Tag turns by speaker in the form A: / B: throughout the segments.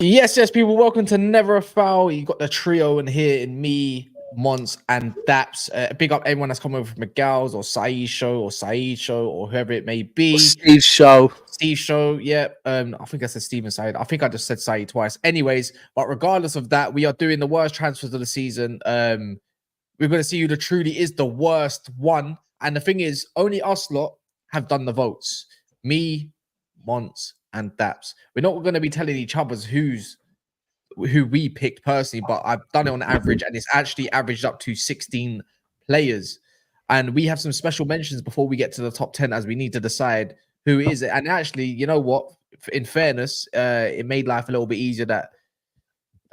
A: Yes, people. Welcome to Never a Foul. You got the trio in here, in me, Monts, and Daps. Big up everyone that's come over from McGall's or Saeed show or whoever it may be.
B: Steve's show.
A: Yeah. I think I said Steven Saeed. I think I just said Saeed twice. Anyways, but regardless of that, we are doing the worst transfers of the season. We're going to see who truly is the worst one. And the thing is, only us lot have done the votes. Me, Monts, and Daps. We're not going to be telling each other who we picked personally, but I've done it on average, and it's actually averaged up to 16 players. And we have some special mentions before we get to the top 10, as we need to decide who is it. And actually, you know what? In fairness, it made life a little bit easier that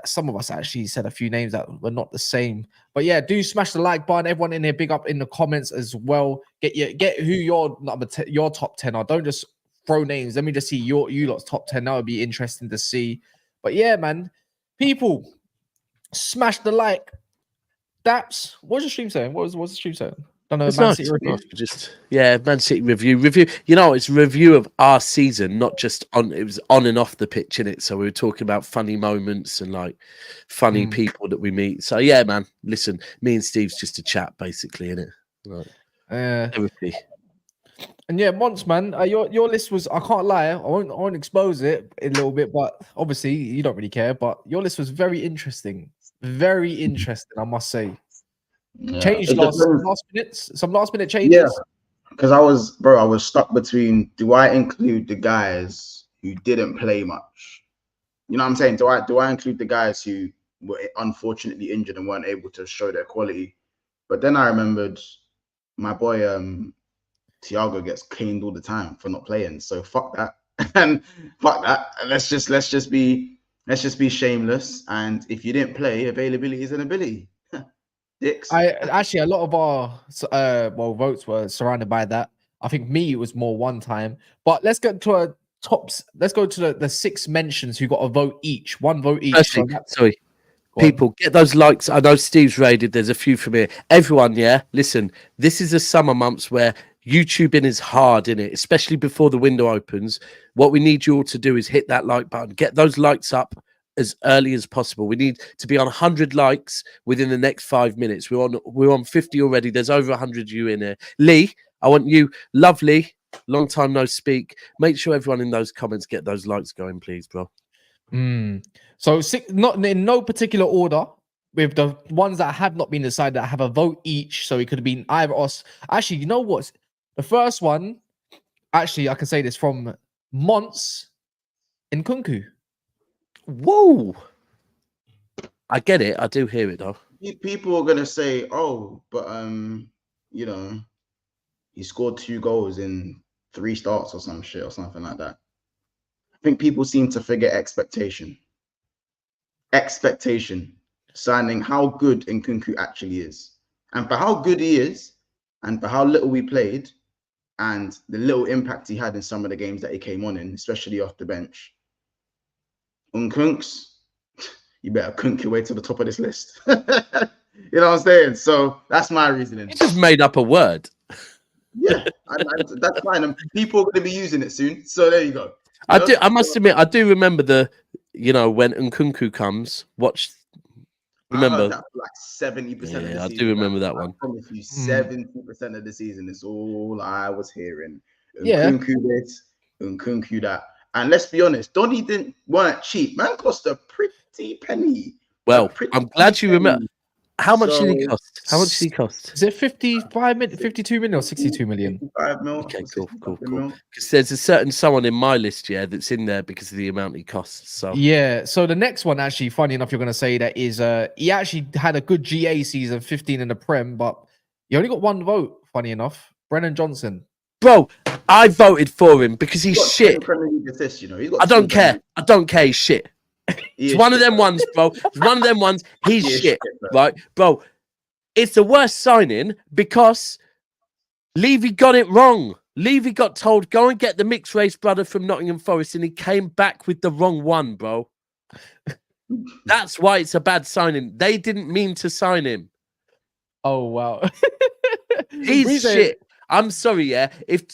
A: some of us actually said a few names that were not the same. But yeah, do smash the like button. Everyone in here, big up in the comments as well. Get who your your top 10 are. Don't just throw names. Let me just see you lot's top 10. That would be interesting to see. But yeah, man, people, smash the like. Daps, what's the stream saying? What's the stream saying? Don't know. Man City review.
B: Man City review. You know, it's a review of our season, not just on. It was on and off the pitch, innit? So we were talking about funny moments and like funny people that we meet. So yeah, man. Listen, me and Steve's just a chat, basically, innit? Like, everything.
A: And yeah, Monts, man, your list was, I can't lie, I won't expose it a little bit, but obviously you don't really care, but your list was very interesting. Very interesting, I must say. Yeah. Changed some last minute changes.
C: Yeah, because I was stuck between, do I include the guys who didn't play much? You know what I'm saying? Do I include the guys who were unfortunately injured and weren't able to show their quality? But then I remembered my boy Thiago gets caned all the time for not playing, so fuck that. And let's just be shameless. And if you didn't play, availability is an ability. Dicks.
A: A lot of our votes were surrounded by that. I think me, it was more one time. But let's get to our tops. Let's go to the 6 mentions who got a vote each. One vote each.
B: Sorry. People, get those likes. I know Steve's raided. There's a few from here. Everyone, yeah, listen, this is the summer months where YouTubing is hard, innit? Especially before the window opens. What we need you all to do is hit that like button. Get those likes up as early as possible. We need to be on 100 likes within the next 5 minutes. We're on 50 already. There's over 100 of you in here. Lee, I want you, lovely, long time no speak. Make sure everyone in those comments get those likes going, please, bro.
A: So not in no particular order. With the ones that have not been decided, that have a vote each. So it could have been either us. Actually, you know what? The first one, actually, I can say this from Monts in Kunku.
B: Whoa. I get it. I do hear it, though.
C: People are going to say, oh, but, you know, he scored 2 goals in 3 starts or some shit or something like that. I think people seem to forget expectation. Signing how good Nkunku actually is. And for how good he is, and for how little we played, and the little impact he had in some of the games that he came on in, especially off the bench. Nkunks, you better kunk your way to the top of this list. You know what I'm saying? So that's my reasoning.
B: You just made up a word.
C: Yeah, that's fine. And people are going to be using it soon. So there you go.
B: I must admit, I do remember when Nkunku comes, remember
C: that like 70% of the season.
B: I do remember that one.
C: I promise you, 70% of the season is all I was hearing.
A: Yeah.
C: Nkunku this, Nkunku that. And let's be honest, Donny didn't want it cheap. Man cost a pretty penny.
B: Well, I'm glad you remember. How much did he cost? How much did he cost?
A: Is it 52 million or 62 million?
C: 55 mil.
B: Okay, cool. Because there's a certain someone in my list, that's in there because of the amount he costs. So
A: yeah. So the next one, actually, funny enough, you're going to say that is he actually had a good GA season, 15 in the Prem, but he only got 1 vote. Funny enough, Brennan Johnson.
B: Bro, I voted for him because he's shit.
C: Assists, you know.
B: I don't care. He's shit. It's one of them ones, bro. It's one of them ones. He's shit, right, bro? It's the worst signing because Levy got it wrong. Levy got told, go and get the mixed race brother from Nottingham Forest, and he came back with the wrong one, bro. That's why it's a bad signing. They didn't mean to sign him.
A: Oh wow.
B: He's shit. I'm sorry, yeah. If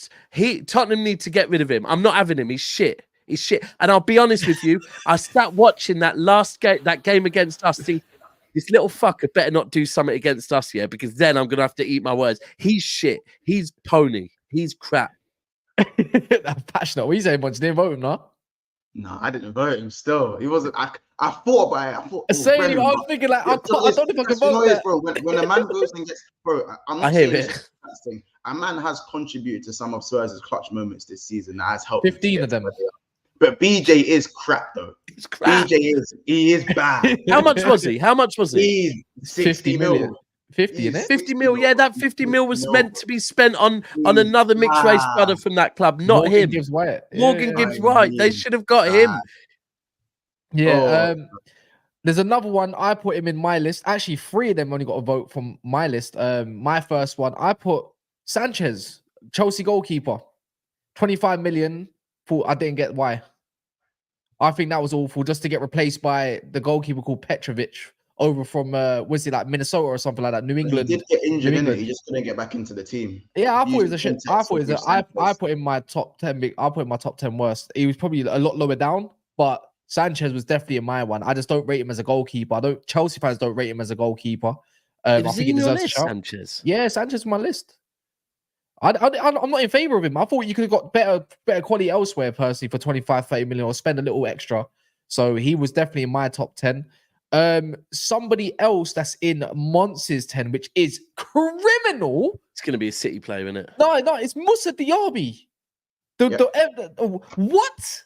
B: Tottenham need to get rid of him, I'm not having him. He's shit. He's shit. And I'll be honest with you, I sat watching that last game, that game against us, thinking, this little fucker better not do something against us, yeah, because then I'm gonna have to eat my words. He's shit. He's pony. He's crap.
A: I'm passionate. What are you saying, Monts? You didn't vote him, no?
C: No, I didn't vote him. Still, he wasn't. I thought about it. I thought.
A: Same. I was thinking like, I don't know if I can vote that.
C: Bro, when a man goes and gets, bro, I'm not
B: I hear
C: saying
B: it.
C: that thing. A man has contributed to some of Spurs' clutch moments this season. That has helped.
A: 15 of them.
C: But BJ is crap though.
B: He's crap.
C: He is bad.
B: How much was he? How much was he?
C: He's
A: 50 million.
C: mil.
A: 50, innit?
B: 50 mil. Yeah, that 50 mil was meant to be spent on
C: He's
B: another mixed race
C: bad.
B: brother from that club, not
A: Morgan
B: him.
A: Gibbs White.
B: Morgan Gibbs White. They should have got him.
A: Yeah.
C: Oh.
A: There's another one. I put him in my list. Actually, 3 of them only got a vote from my list. My first one, I put Sanchez, Chelsea goalkeeper, 25 million. I didn't get why. I think that was awful just to get replaced by the goalkeeper called Petrovic over from was it like Minnesota or something like that? New England.
C: He did get injured,
A: New
C: innit?
A: England.
C: He just couldn't get back into the team.
A: Yeah, I thought
C: He's
A: it was a shit. I thought it was I put in my top 10. I put in my top 10 worst. He was probably a lot lower down, but Sanchez was definitely in my one. I just don't rate him as a goalkeeper. Chelsea fans don't rate him as a goalkeeper. I think he deserves a shout.
B: Sanchez.
A: Yeah, Sanchez on my list. I'm not in favor of him. I thought you could have got better quality elsewhere, personally, for 25, 30 million or spend a little extra. So he was definitely in my top 10. Somebody else that's in Monts' 10, which is criminal.
B: It's going to be a City player, isn't it?
A: No, it's Moussa Diaby. What?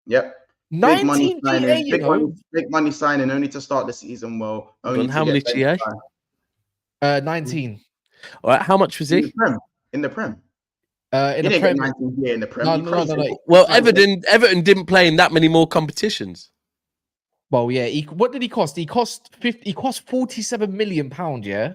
C: Yep.
A: 19 GA, you know.
C: Big money signing, only to start the season well. Only
B: How many GA?
A: 19.
B: All right, how much was he?
C: In the Prem.
A: In the Prem.
C: 19 GA in the Prem.
A: No.
B: Well, Everton didn't play in that many more competitions.
A: Well, yeah. What did he cost? He cost 47 million pounds, yeah.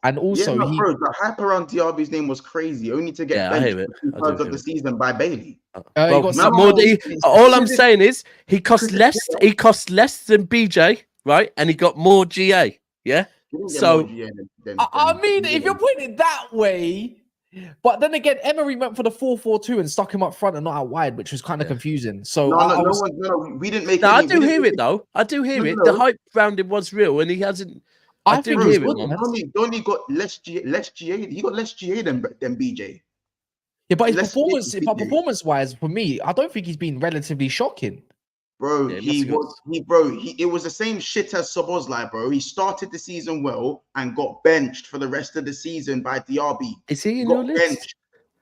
A: And also,
C: bro, the hype around Diaby's name was crazy. Only to get benched of the season by Bailey.
B: All I'm saying is he cost less. He cost less than BJ, right? And he got more GA. Yeah. So
A: I mean, if you're putting it that way. But then again, Emery went for the 4-4-2 and stuck him up front and not out wide, which was kind of confusing. So
C: no, we didn't make.
B: I do hear it though. I do hear it. The hype around him was real, and he hasn't. I do hear it.
C: Only got less GA. He got less GA than BJ.
A: Yeah, but his performance-wise, for me, I don't think he's been relatively shocking.
C: Bro, it was the same shit as Szoboszlai, bro. He started the season well and got benched for the rest of the season by Diaby.
B: Is he in your list?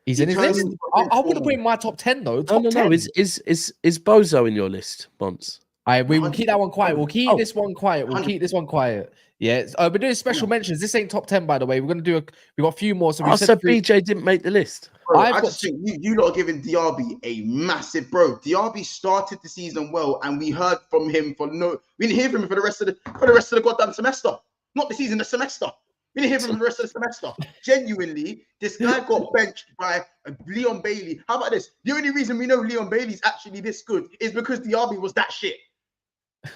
A: He's in his list. I would have put him in my top 10 though.
B: No. Is Bozo in your list, Monts?
A: We will keep that one quiet. We'll keep this one quiet. Keep this one quiet. Yeah, we're doing special mentions. This ain't top 10, by the way. We're gonna do we got a few more. So
B: BJ didn't make the list.
C: Bro, I just think you lot are giving Diaby a massive Diaby started the season well, and we heard from him we didn't hear from him for the rest of the goddamn semester. Not the season, the semester. We didn't hear from him for the rest of the semester. Genuinely, this guy got benched by Leon Bailey. How about this? The only reason we know Leon Bailey's actually this good is because Diaby was that shit.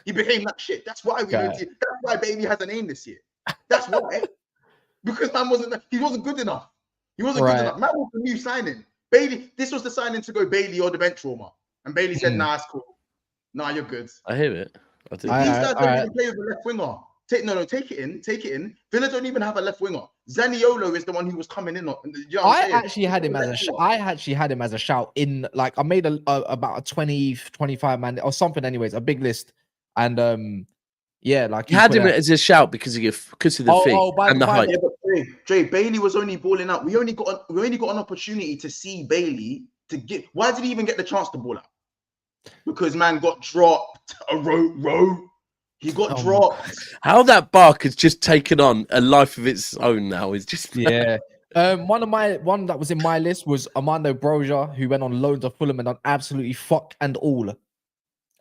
C: He became that shit. That's why that's why Bailey has a name this year. That's why. Because man he wasn't good enough. He wasn't good enough. Man was the new signing. Bailey, this was the signing to go Bailey or the bench warmer. And Bailey said, nah, it's cool. Nah, you're good.
B: I hear it.
C: These guys don't even play with a left winger. Take it in. Villa don't even have a left winger. Zaniolo is the one who was coming in.
A: I actually had him as a shout in, like, I made about a 20, 25 man or something anyways, a big list. And yeah, like
B: you had him as a shout because of the fee and the hype.
C: Yeah, but Dre, Bailey was only balling out. We only got an opportunity to see Bailey to get. Why did he even get the chance to ball out? Because man got dropped a row. He got dropped.
B: How that bark has just taken on a life of its own now is just
A: one that was in my list was Armando Broja, who went on loan to Fulham and done absolutely fuck all.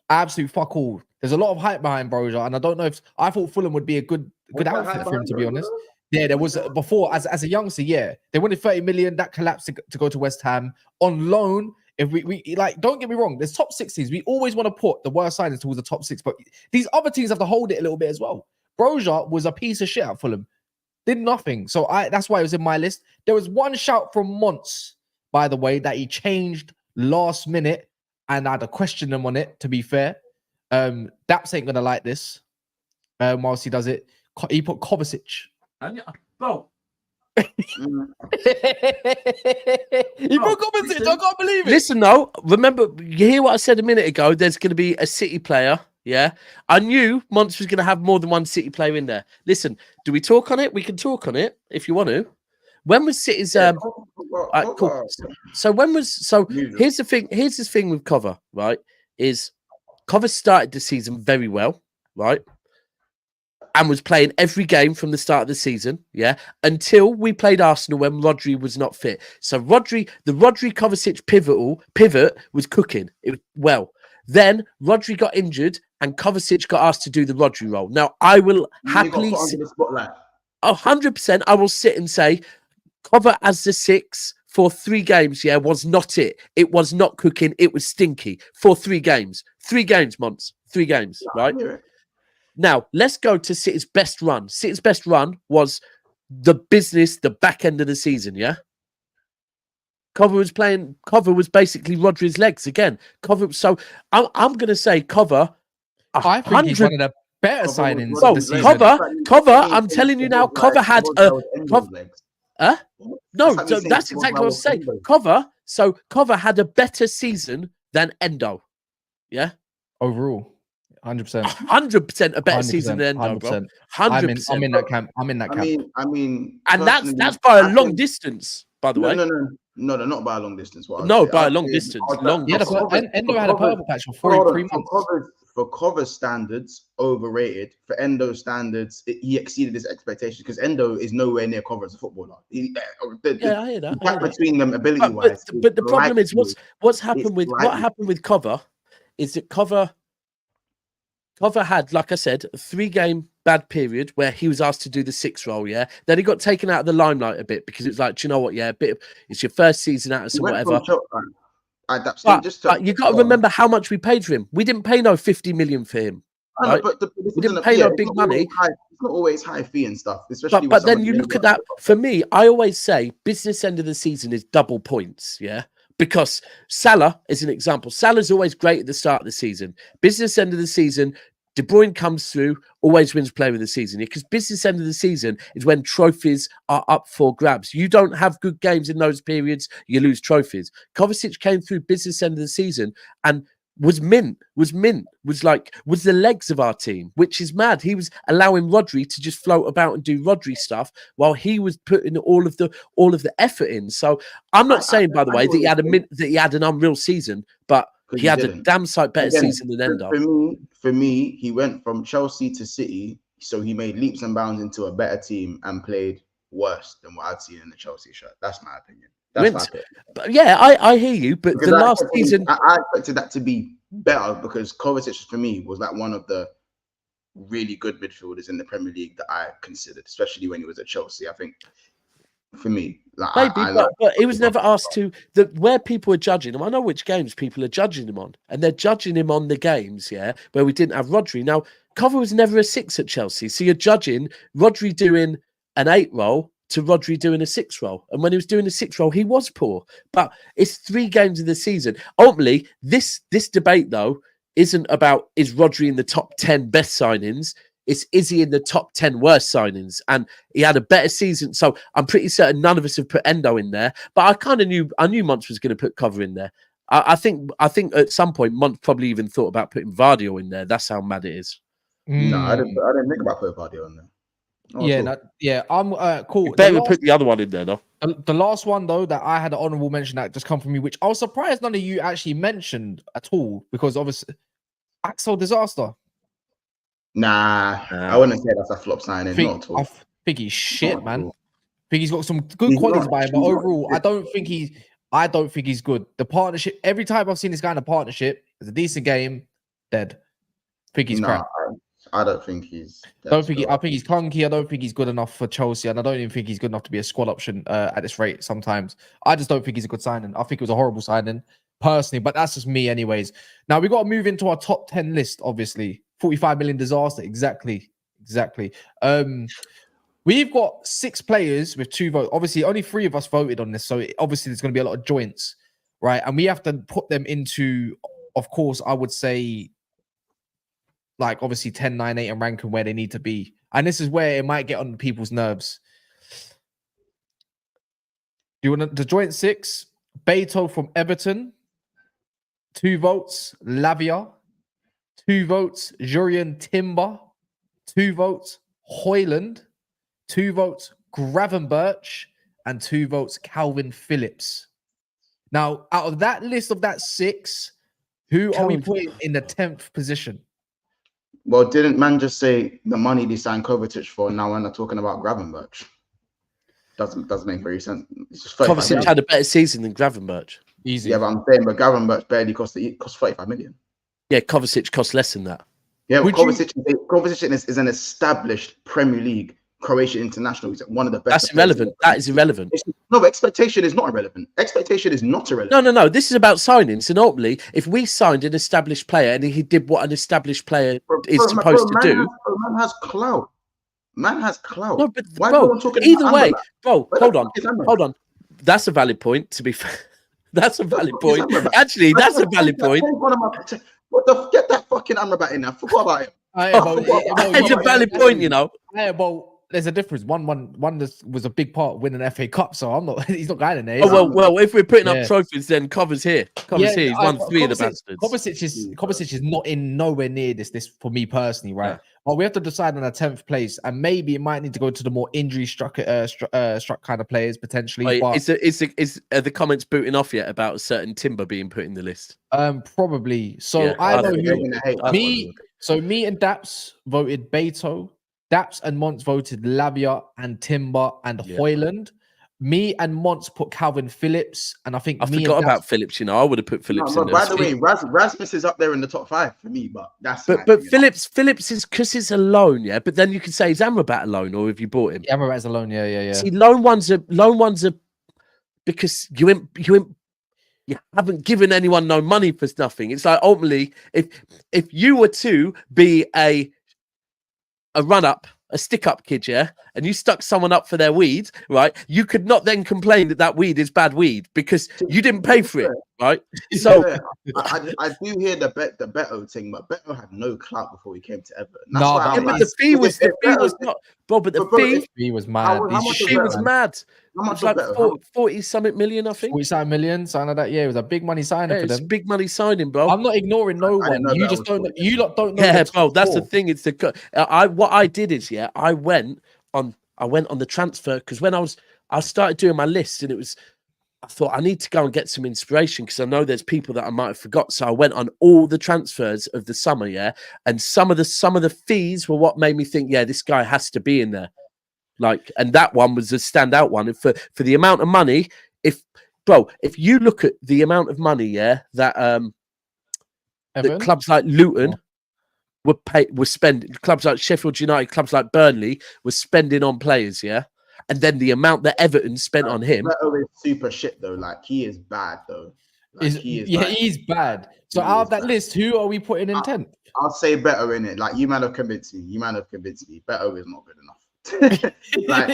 A: There's a lot of hype behind Broja, and I don't know if I thought Fulham would be a good outfit for him, to be honest. Yeah, there was before as a youngster. Yeah, they wanted 30 million. That collapsed to go to West Ham on loan. If we like, don't get me wrong. There's top 60s. We always want to put the worst signings towards the top 6, but these other teams have to hold it a little bit as well. Broja was a piece of shit at Fulham. Did nothing. So that's why it was in my list. There was one shout from Monts, by the way, that he changed last minute, and I had to question him on it, to be fair. Daps ain't gonna like this. Whilst he does it. He put Kovacic.
B: Bro.
A: He put Kovacic. I can't believe it.
B: Listen, though, remember, you hear what I said a minute ago? There's going to be a City player. Yeah, I knew Monts was going to have more than one City player in there. Listen, do we talk on it? We can talk on it if you want to. When was City's? Cool. So when was? So here's the thing. Here's the thing with Cover. Right, is Cover started the season very well. Right. And was playing every game from the start of the season, yeah, until we played Arsenal when Rodri was not fit. So the Rodri Kovacic pivot was cooking. It was well. Then Rodri got injured and Kovacic got asked to do the Rodri role. Now I will happily 100%. I will sit and say Cover as the 6 for 3 games, yeah, was not it. It was not cooking. It was stinky for 3 games. 3 games, Monts. 3 games, right? Now, let's go to City's best run. City's best run was the back end of the season, yeah? Cover was basically Rodri's legs again. So I'm going to say Cover.
A: I think he's one of the better signings of the season.
B: Cover, I'm telling you now, Cover had a... No, that's exactly what I was saying. Cover had a better season than Endo, yeah?
A: Overall. 100%.
B: 100% a better season than Endo, bro. 100%.
A: I'm in that camp.
C: I mean,
B: and that's by a long distance, by the way.
C: No, not by a long distance.
B: By a long distance.
A: Endo had a purple patch for 3 months.
C: For Cover standards, overrated. For Endo standards, he exceeded his expectations because Endo is nowhere near Cover as a footballer.
B: I hear that.
C: The gap between them, ability-wise.
B: But the problem is, what happened with Cover is that Cover had, like I said, a 3-game bad period where he was asked to do the 6 role, yeah? Then he got taken out of the limelight a bit because it was like, do you know what, yeah, it's your first season out of some whatever. But you got to remember how much we paid for him. We didn't pay no 50 million for him. Right? We didn't pay no big money.
C: It's not always high fee and stuff, especially.
B: But then you look at that. For me, I always say business end of the season is double points, yeah? Because Salah is an example. Salah's always great at the start of the season. Business end of the season, De Bruyne comes through, always wins player of the season. Because business end of the season is when trophies are up for grabs. You don't have good games in those periods, you lose trophies. Kovacic came through business end of the season and was the legs of our team, which is mad. He was allowing Rodri to just float about and do Rodri stuff while he was putting all of the effort in. So I'm not saying, by the way, that he had an unreal season, but he had a damn sight better season than Endo.
C: For me, he went from Chelsea to City, so he made leaps and bounds into a better team and played worse than what I'd seen in the Chelsea shirt. That's my opinion.
B: But yeah, I hear you, but because the last season...
C: I expected that to be better because Kovacic, for me, was like one of the really good midfielders in the Premier League that I considered, especially when he was at Chelsea. I think, for me, like,
B: but he was never asked to. Where people are judging him, I know which games people are judging him on, and they're judging him on the games, yeah, where we didn't have Rodri. Now, Cover was never a 6 at Chelsea, so you're judging Rodri doing an 8 role to Rodri doing a 6 role. And when he was doing a 6 role, he was poor. But it's 3 games of the season. Ultimately, this debate, though, isn't about is Rodri in the top 10 best signings. It's is he in the top 10 worst signings? And he had a better season. So I'm pretty certain none of us have put Endo in there. But I kind of knew Monts was going to put Cover in there. I think at some point Monts probably even thought about putting Vardio in there. That's how mad it is.
C: No, I didn't think about putting Vardio in there.
A: I'm cool.
B: You better put the other one in there, though.
A: The last one, though, that I had an honorable mention that just come from me, which I was surprised none of you actually mentioned at all, because obviously Axel Disaster.
C: Nah, I wouldn't say that's a flop signing. Not at all.
A: I think he's shit, man. I think he's got some good qualities by him, but overall, I don't think he's good. The partnership, every time I've seen this guy in a partnership, it's a decent game, dead. I think he's crap.
C: I don't think he's.
A: I think he's clunky. I don't think he's good enough for Chelsea, and I don't even think he's good enough to be a squad option at this rate. Sometimes I just don't think he's a good signing. I think it was a horrible signing personally, but that's just me, anyways. Now we got to move into our top 10 list. Obviously, 45 million disaster. Exactly. We've got 6 players with 2 votes. Obviously, only 3 of us voted on this, so obviously there's going to be a lot of joints, right? And we have to put them into, of course, I would say, like obviously 10, 9, 8, and rank them where they need to be. And this is where it might get on people's nerves. You want the joint 6? Beto from Everton, 2 votes. Lavia, 2 votes. Jurriën Timber, 2 votes. Højlund, 2 votes. Gravenberch, and 2 votes. Calvin Phillips. Now, out of that list of that 6, who are we putting in the 10th position?
C: Well, didn't man just say the money they signed Kovacic for? Now when they're talking about Gravenberch, doesn't make very sense. It's just
B: Kovacic had a better season than Gravenberch.
A: Easy.
C: Yeah, but I'm saying, but Gravenberch barely cost 35 million.
B: Yeah, Kovacic cost less than that.
C: Yeah, but Kovacic is an established Premier League Croatian international. He's one of the best.
B: That's irrelevant. That is irrelevant.
C: No, but expectation is not irrelevant. Expectation is not irrelevant.
B: No. This is about signings. And ultimately, if we signed an established player and he did what an established player is supposed to do.
C: Man has clout. Man has clout.
B: No, but bro, either way, bro, hold on. That's a valid point, to be fair. That's a valid point. Actually, that's a valid point.
C: Get that fucking Amrabat in there. I forgot about him.
B: It's a valid point, you know.
A: Yeah, well, there's a difference. One was a big part of winning an FA Cup, so I'm not. He's not going in there.
B: Well, if we're putting up trophies, then Cover's here. Cover's here. He's won 3 of the bastards.
A: Kovacic is not in nowhere near this for me personally, right? Yeah. Well, we have to decide on a 10th place, and maybe it might need to go to the more injury struck kind of players potentially.
B: Wait, are the comments booting off yet about a certain Timber being put in the list?
A: Probably. So yeah, I know me and Daps voted Beto. Daps and Monts voted Lavia and Timber and Højlund. Me and Monts put Calvin Phillips, and I think
B: I forgot about Phillips. You know, I would have put Phillips in there.
C: By the way, Rasmus is up there in the top 5 for me, but that's.
B: But Phillips is because it's a loan, yeah. But then you could say is Amrabat a loan, or have you bought him?
A: Amrabat's a loan, yeah.
B: See, loan ones are because you haven't given anyone no money for nothing. It's like ultimately, if you were to be a run-up, a stick-up kid, yeah, and you stuck someone up for their weed, right? You could not then complain that weed is bad weed because you didn't pay for it, right? So
C: I do hear the Beto thing, but Beto had no clout before he came to Everton.
B: But the fee was not, bro. But the fee
A: was mad.
B: The fee was mad.
C: How much
B: like 40-something million, I think.
A: 40-something million, something like that. Yeah, it was a big money signing for them.
B: It's big money signing, bro.
A: I'm not ignoring no one. You just don't. You lot don't know.
B: Yeah, bro. That's the thing. It's what I did is I went on the transfer because when I started doing my list and I thought I need to go and get some inspiration because I know there's people that I might have forgot. So I went on all the transfers of the summer, yeah, and some of the fees were what made me think, yeah, this guy has to be in there. Like, and that one was a standout one. And for the amount of money, if you look at the amount of money, yeah, that clubs like Luton were spending, clubs like Sheffield United, clubs like Burnley were spending on players, yeah. And then the amount that Everton spent on him.
C: Beto is super shit though. Like he is bad though. Like,
A: he's bad. So out of that list, who are we putting in 10th?
C: I'll say Beto in it. Like you might have convinced me. Beto is not good enough. Like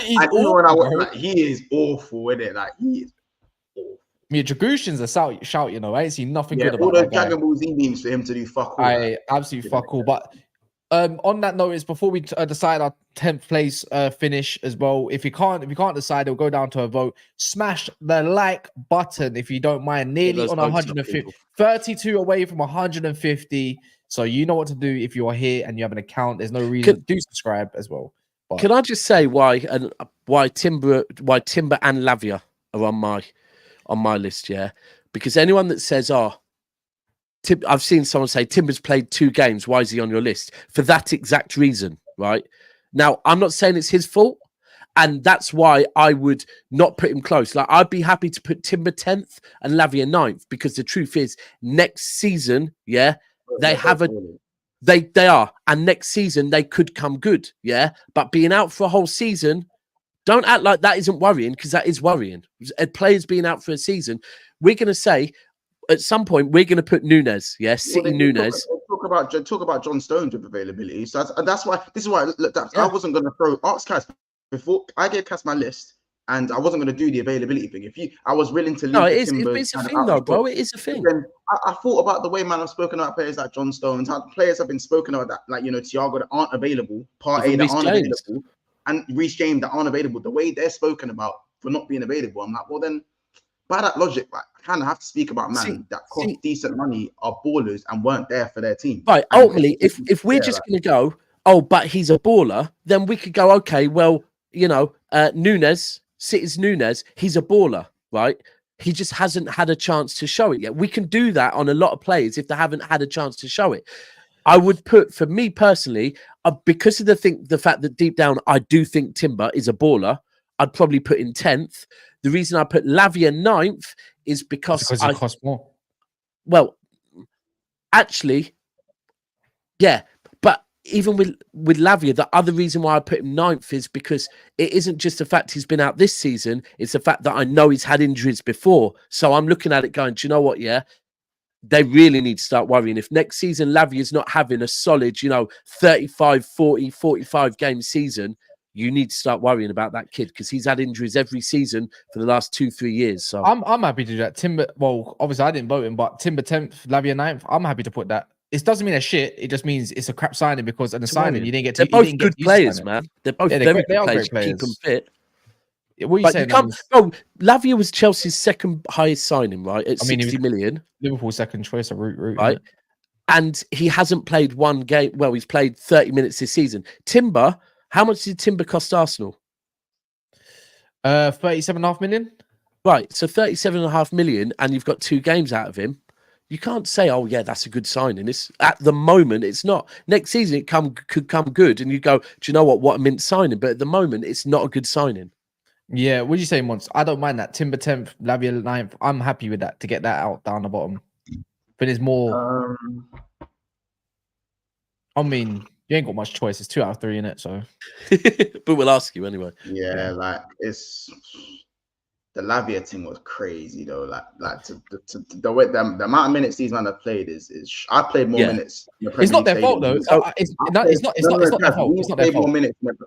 C: he is awful in it. Like he is awful.
A: Yeah, Dragushin's a shout, you know. I ain't seen nothing good about
C: all
A: that
C: those Dragon Ball Z memes for him to do fuck all.
A: Absolutely fuck all. But on that note, is before we decide our 10th place finish as well. If you can't decide, it'll go down to a vote. Smash the like button if you don't mind. Nearly on 150, 32 away from 150. So you know what to do if you are here and you have an account. There's no reason to do subscribe as well. But
B: can I just say why Timber and Lavia are on my list? Yeah, because anyone that says, I've seen someone say Timber's played 2 games. Why is he on your list? For that exact reason, right? Now, I'm not saying it's his fault, and that's why I would not put him close. Like, I'd be happy to put Timber 10th and Lavia 9th, because the truth is, next season, yeah, they have a They are, and next season they could come good, yeah. But being out for a whole season, don't act like that isn't worrying, because that is worrying. Players being out for a season, we're going to say at some point we're going to put Nunes, yeah, City Nunes.
C: Talk about John Stones with availability. So that's why this is why look, I wasn't going to ask Cass before I gave Cass my list. And I wasn't going to do the availability thing. I was willing to leave.
B: No, it's a thing, though, bro. It is a thing.
C: Then I thought about the way, man, I've spoken about players like John Stones. How players have been spoken about that, like, Thiago, that aren't available, Partey that aren't available, and Reece James that aren't available. The way they're spoken about for not being available, I'm like, well, then by that logic, right, I kind of have to speak about that cost decent money, are ballers and weren't there for their team.
B: Right. And ultimately, if we're just going to go, oh, but he's a baller, then we could go, okay, well, Nunes. City's Nunes, he's a baller, right? He just hasn't had a chance to show it yet. We can do that on a lot of players if they haven't had a chance to show it. I would put, for me personally, because of the fact that deep down I do think Timber is a baller, I'd probably put in 10th. The reason I put Lavia 9th is because
A: he costs more.
B: Well, actually, yeah. But even with Lavia, the other reason why I put him 9th is because it isn't just the fact he's been out this season, it's the fact that I know he's had injuries before. So I'm looking at it going, do you know what? Yeah, they really need to start worrying. If next season Lavia is not having a solid, 35, 40, 45 game season, you need to start worrying about that kid, because he's had injuries every season for the last 2-3 years. So
A: I'm happy to do that. Timber, well, obviously I didn't vote him, but Timber 10th, Lavia 9th, I'm happy to put that. It doesn't mean a shit. It just means it's a crap signing, because in the signing you didn't get to.
B: They're both good players, man. They're both very good players. Keep them fit.
A: What are you saying?
B: Lavia was Chelsea's second highest signing, right? At 60 million.
A: Liverpool's second choice of route,
B: right? And he hasn't played one game. Well, he's played 30 minutes this season. Timber, how much did Timber cost Arsenal?
A: 37.5 million.
B: Right. So 37.5 million, and you've got 2 games out of him. You can't say, oh, yeah, that's a good signing. It's, at the moment, it's not. Next season, it could come good, and you go, do you know what a mint signing? But at the moment, it's not a good signing.
A: Yeah, what did you say, Monts? I don't mind that. Timber 10th, Lavia 9th. I'm happy with that, to get that out down the bottom. But it's more... I mean, you ain't got much choice. It's 2 out of 3 in it, so...
B: But we'll ask you anyway.
C: Yeah, like, it's... The Lavia thing was crazy though. Like the way the amount of minutes these men have played is I played more minutes.
A: It's not their fault though. It's not their fault.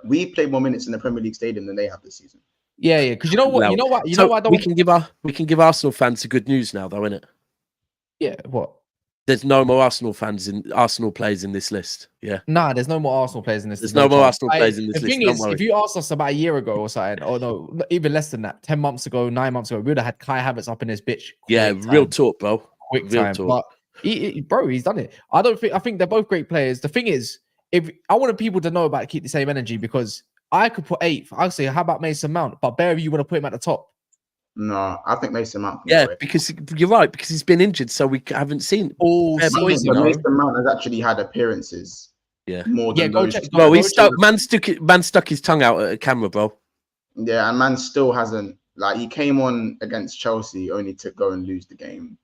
C: We played more minutes in the Premier League stadium than they have this season.
A: Yeah. Because you know what?
B: We can give Arsenal fans the good news now, though, innit?
A: Yeah. What?
B: There's no more Arsenal players in this list. Yeah.
A: Nah, there's no more Arsenal players in this list.
B: There's no more Arsenal players in this list.
A: The thing is, if you asked us about a year ago or something, or no, even less than that, 10 months ago, 9 months ago, we would have had Kai Havertz up in his bitch.
B: Yeah, real talk, bro.
A: Quick time. But he's done it. I think they're both great players. The thing is, if I wanted people to know about keep the same energy, because I could put 8th. I'll say, how about Mason Mount? But Bear, you want to put him at the top?
C: No, I think Mason Mount.
B: Yeah, because you're right, because he's been injured, so we haven't seen
A: all season.
C: Mason Mount has actually had appearances.
B: Yeah,
C: more than those.
B: Man stuck his tongue out at a camera, bro.
C: Yeah, and man still hasn't. Like, he came on against Chelsea only to go and lose the game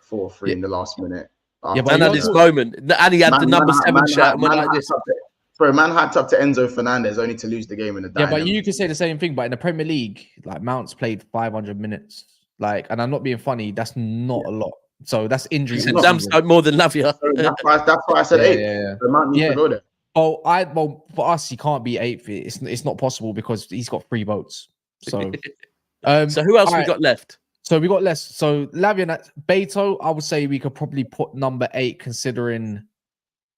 C: 4-3 in the last minute.
B: Yeah, but at his moment, and he had the number 7 shirt and went like this.
C: Bro, man had up to Enzo Fernandez only to lose the game in the
A: Dynamo. Yeah, but you could say the same thing. But in the Premier League, like, Mount's played 500 minutes. Like, and I'm not being funny. That's not a lot. So that's injury.
B: More than Lavia.
C: So that's why I said 8th. Yeah. The Mount needs to go there.
A: Well, for us, he can't be 8th. It's not possible because he's got 3 votes. So,
B: so who else we got left?
A: So we got less. So Lavia, Beto, I would say we could probably put number 8, considering.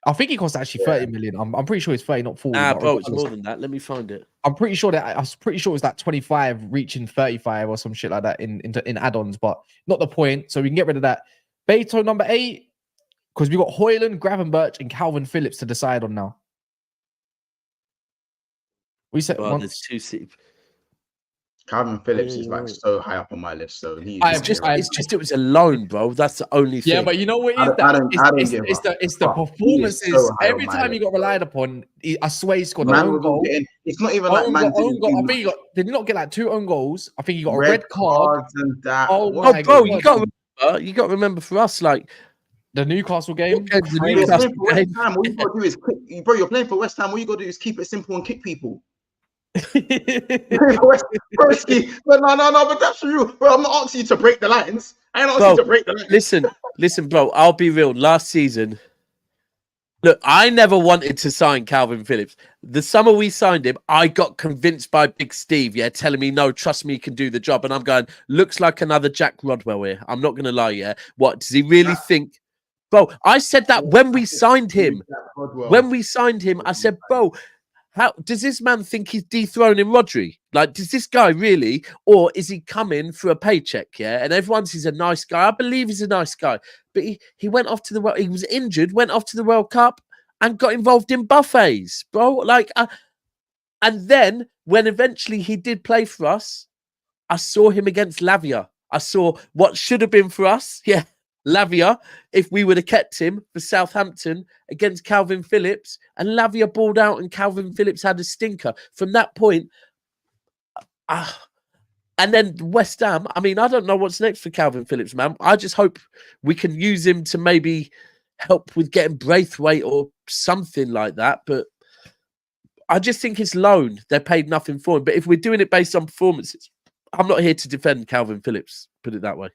A: I think he cost actually 30 million. I'm pretty sure it's 30, not 40.
B: Bro, it's more than that. Let me find it.
A: I was pretty sure it was that 25 reaching 35 or some shit like that in add-ons, but not the point. So we can get rid of that. Beto number 8, because we got Højlund, Gravenberch, and Calvin Phillips to decide on now. We said
B: there's 2.
C: Calvin Phillips is like so high up on my list, so it
B: was a loan, bro. That's the only thing.
A: Yeah, but you know what it's the performances. So every time he got relied upon, I swear he scored an own goal.
C: It's not even like man.
A: I think did he not get like 2 own goals? I think he got a red card.
C: And that.
B: Oh, bro, you got to remember for us, like,
A: The Newcastle game.
B: Okay, the
C: You're
B: Newcastle
C: playing for West
B: game.
C: Ham. All you gotta do is kick, bro. You're playing for West Ham. All you gotta do is keep it simple and kick people. Broski, but no, but that's true. Bro, I'm not asking you to break the lines. I ain't asking you to break the lines.
B: Listen, bro. I'll be real. Last season, look, I never wanted to sign Calvin Phillips. The summer we signed him, I got convinced by Big Steve, telling me, no, trust me, he can do the job. And I'm going, looks like another Jack Rodwell here. I'm not going to lie, What, does he really think? Bro, I said that when we signed him. When we signed him, I said, bro, how does this man think he's dethroning Rodri? Like, does this guy really? Or is he coming for a paycheck, And everyone says he's a nice guy. I believe he's a nice guy. But he went off to the World. He was injured, went off to the World Cup and got involved in buffets, bro. Like, and then when eventually he did play for us, I saw him against Lavia. I saw what should have been for us, Lavia, if we would have kept him for Southampton against Calvin Phillips, and Lavia balled out and Calvin Phillips had a stinker. From that point, and then West Ham, I mean, I don't know what's next for Calvin Phillips, man. I just hope we can use him to maybe help with getting Braithwaite or something like that. But I just think it's loan. They're paid nothing for him. But if we're doing it based on performances, I'm not here to defend Calvin Phillips, put it that way.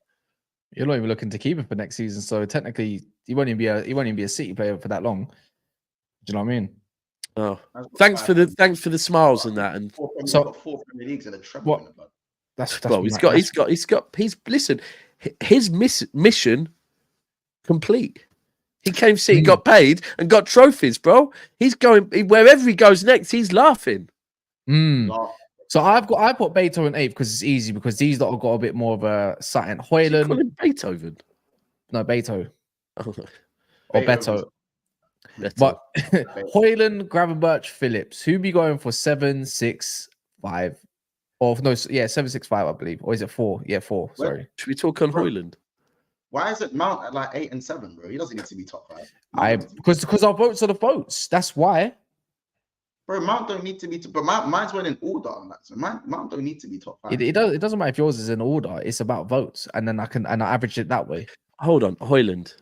A: You're not even looking to keep him for next season, so technically he won't even be a City player for that long. Do you know what I mean?
B: Oh, thanks for the smiles and that. And
C: so got 4 Premier Leagues and a treble in the blood.
A: That's
B: well, listen, his mission complete. He came to City, got paid, and got trophies, bro. He's going wherever he goes next. He's laughing.
A: So I put Beto in 8th because it's easy, because these lot have got a bit more of a Saturn. Hoyland.
B: Call him Beethoven.
A: No, Beto.
B: Oh.
A: Or Beto. But Hoyland, Gravenberch, Phillips. Who be going for 7, 6, 5? Or no, 7, 6, 5, I believe. Or is it 4? Yeah, 4. Sorry.
B: Should we talk on Hoyland?
C: Why is it Mount at like 8 and 7, bro? He doesn't need to be top 5.
A: Because our votes are the votes. That's why.
C: Bro, Mount don't need to be, but mine's went in order on that. So Mount don't need to be top 5.
A: It doesn't matter if yours is in order. It's about votes, and then I average it that way.
B: Hold on, Hoyland.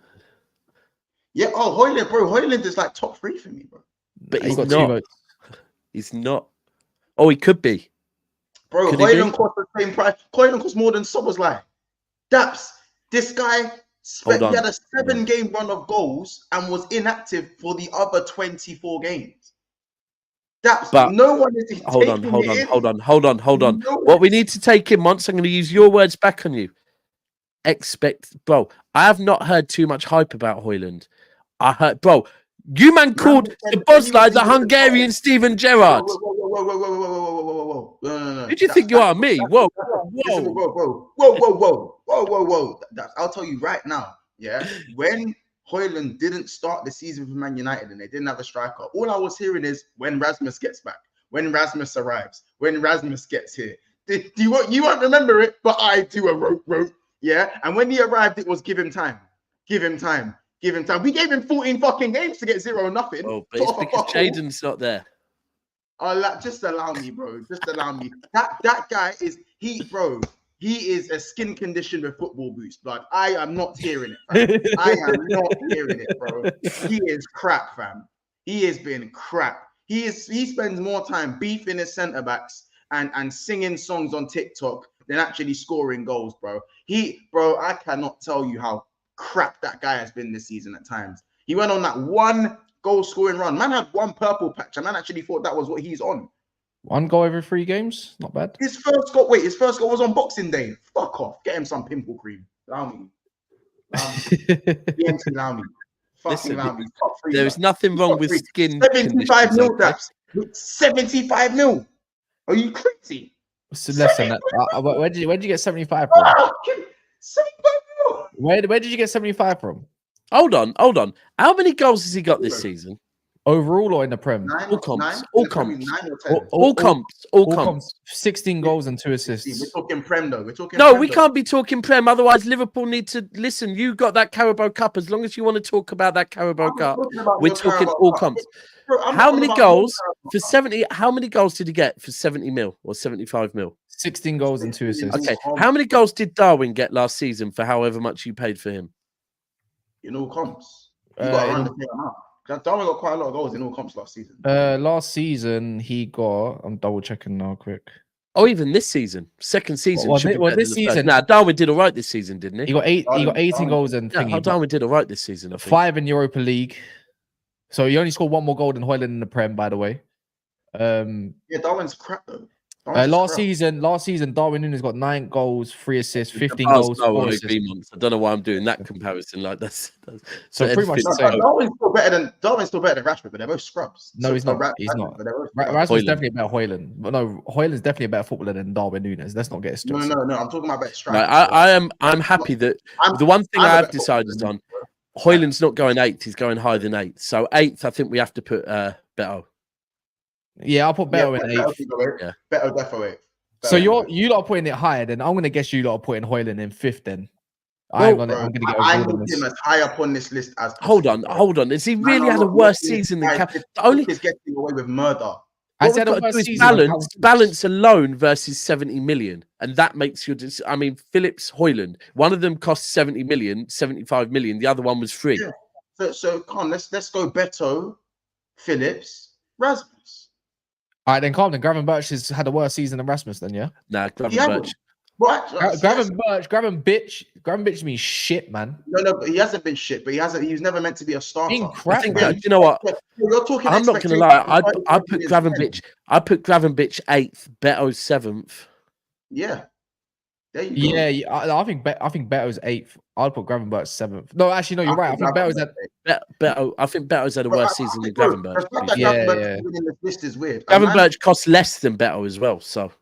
C: Yeah, Hoyland, bro. Hoyland is like top 3 for me, bro.
B: But he's got 2 votes. He's not. Oh, he could be.
C: Bro, Hoyland cost the same price. Hoyland cost more than Szoboszlai. Daps, this guy he had a 7-game run of goals and was inactive for the other 24 games. But no one is
B: hold on. No what we need to take in, Monts, I'm going to use your words back on you. Bro, I have not heard too much hype about Hoyland. I heard, bro, you man called Szoboszlai the Hungarian Steven Gerrard.
C: Whoa. No.
B: Who do you think you are? Me? Whoa.
C: I'll tell you right now, when Hoyland didn't start the season for Man United and they didn't have a striker, all I was hearing is when Rasmus gets back, when Rasmus arrives, when Rasmus gets here. You won't remember it, but I do a rope. And when he arrived, it was give him time. We gave him 14 fucking games to get 0-0.
B: Oh, but it's because Jaden's not there.
C: Just allow me, bro. Just allow me. That guy is he is a skin condition with football boots, blood. I am not hearing it, fam. I am not hearing it, bro. He is crap, fam. He has been crap. He spends more time beefing his centre backs and singing songs on TikTok than actually scoring goals, bro. I cannot tell you how crap that guy has been this season at times. He went on that 1 goal scoring run. Man had 1 purple patch. Man actually thought that was what he's on.
A: 1 goal every 3 games? Not bad.
C: His first goal was on Boxing Day. Fuck off. Get him some pimple cream. Allow me. Allow me. Fucking allow me.
B: There is nothing wrong with skin.
C: 75 mil, Daps. 75 mil. Are you crazy?
A: So less than that. Where did you get 75 from?
C: 75 mil.
A: Where did you get 75 from?
B: Hold on. How many goals has he got this season?
A: Overall or in the Prem?
B: All comps.
A: 16 goals and 2 assists.
C: We're talking Prem though.
B: We can't be talking Prem. Otherwise, Liverpool need to listen. You got that Carabao Cup. As long as you want to talk about that Carabao Cup, we're talking all comps.
C: Bro,
B: how many goals for 70? How many goals did he get for 70 mil or 75 mil?
A: 16 goals and 2 assists.
B: Okay. How many goals did Darwin get last season for however much you paid for him?
C: in all comps. You got around the same amount. Darwin got quite a lot of goals in all comps last season.
A: Last season he got. I'm double checking now, quick.
B: Oh, even this season, second season.
A: This season,
B: now Darwin did all right this season, didn't he?
A: He got 18 goals and thingy.
B: Darwin did all right this season.
A: 5 in Europa League. So he only scored 1 more goal than Højlund in the Prem, by the way.
C: Yeah, Darwin's crap though.
A: Last season, Darwin Núñez got 9 goals, 3 assists, 15 goals, 4 assists.
B: I don't know why I'm doing that comparison. Like that's
A: so pretty much the same.
C: Darwin's still better than Rashford, but they're both scrubs.
A: No, he's not. He's not. Rashford's definitely a better Højlund. But no, Højlund's definitely a better footballer than Darwin Núñez. Let's not get it twisted.
C: No. I'm talking about better
B: No,
C: strikers.
B: I'm happy that the one thing I have decided on, Højlund's not going 8th. He's going higher than 8th. So 8th, I think we have to put Beto.
A: Yeah, I'll put Beto in 8th.
C: Yeah, Beto definitely.
A: So you lot are putting it higher, then I'm gonna guess you lot are putting Højlund in 5th. Then I'm gonna get.
C: I put him as high up on this list as.
B: Hold on. Has he really had a worse season than Cap?
C: Only is getting away with murder.
A: I said
B: balance alone versus 70 million, and that makes your. I mean, Phillips, Højlund. One of them cost 70 million, 75 million. The other one was free.
C: Yeah. So come on, let's go Beto, Phillips, Rasmus.
A: All right, then calm down. Gravenberch has had a worse season than Rasmus, then, yeah?
B: Nah, Gravenberch.
A: Gravenberch means shit, man.
C: No, but he hasn't been shit. But he was never meant to be a starter.
A: Crap,
B: you know what?
C: You're talking.
B: I'm not gonna lie. I put Gravenberch. I put Gravenberch 8th, Beto 7th.
C: Yeah. There you go.
A: Yeah, I think Beto's 8th. I'll put Gravenberch 7th. No, actually, no, you're right. I think Beto's at
B: Beto. I think Beto's had a worse season than Gravenberch.
C: Yeah. This list is weird.
B: Gravenberch costs less than Beto as well. So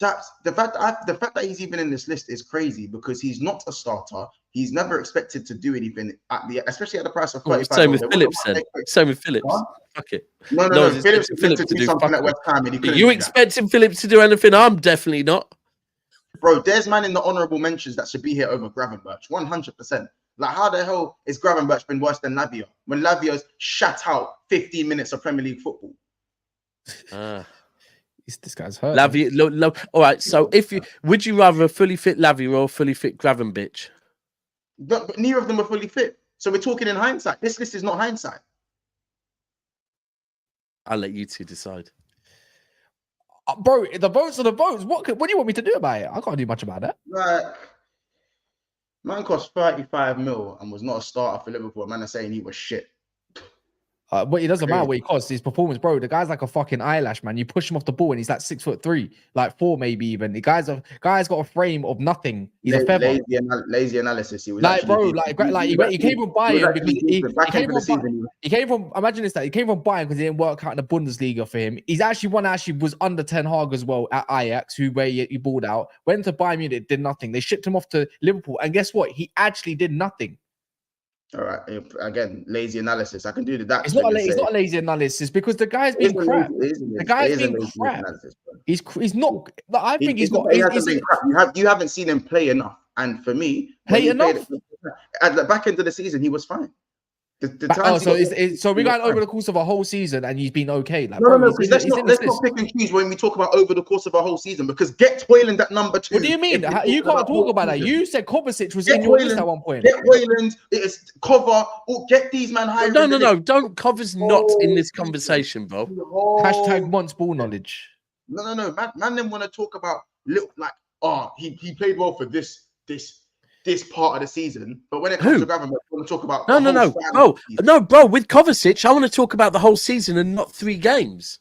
C: that's the fact that he's even in this list is crazy because he's not a starter. He's never expected to do anything especially at the price of 35.
B: Same with Phillips then. Same with Phillips. Fuck it.
C: No. Phillips to do something at West Ham, and
B: you expecting Phillips to do anything? I'm definitely not.
C: Bro, there's man in the honourable mentions that should be here over Gravenberch, 100%. Like, how the hell is Gravenberch been worse than Lavia when Lavia's shut out 15 minutes of Premier League football?
A: This guy's hurt.
B: Lavia, all right. So, would you rather a fully fit Lavia or a fully fit Gravenberch?
C: But neither of them are fully fit. So we're talking in hindsight. This list is not hindsight.
B: I'll let you two decide.
A: Bro, the votes are the votes. What do you want me to do about it? I can't do much about that.
C: Like, man cost 35 mil and was not a starter for Liverpool. Man is saying he was shit.
A: But it doesn't matter what he costs. His performance, bro. The guy's like a fucking eyelash, man. You push him off the ball and he's like 6'3", like 4 maybe even. The guy's got a frame of nothing. He's a feather.
C: Lazy analysis. He was
A: like, bro, he came from Bayern because he came from. Imagine this: that he came from Bayern because it didn't work out in the Bundesliga for him. He's actually was under Ten Hag as well at Ajax, where he balled out. Went to Bayern Munich, did nothing. They shipped him off to Liverpool, and guess what? He actually did nothing.
C: All right. Again, lazy analysis. I can do that.
A: It's not a lazy analysis because the guy's been crap. The guy's been crap. He's not. I think he's got.
C: He hasn't been crap. You haven't seen him play enough. And for me,
A: play enough
C: at the back end of the season, he was fine.
A: So we're going over the course of a whole season, and he's been okay. Like,
C: no. Let's not pick and choose when we talk about over the course of a whole season because get Højlund at number 2.
A: What do you mean? You can't talk about that. You said Kovacic was in your list at one point.
C: Get Højlund. It's cover. Get these man high.
B: No. Don't cover's not in this conversation, bro.
A: Hashtag Monts ball knowledge.
C: No. Man, then want to talk about he played well for this part of the season, but when it comes to Gravenberch, I want to talk about
B: no, bro. With Kovacic, I want to talk about the whole season and not 3 games.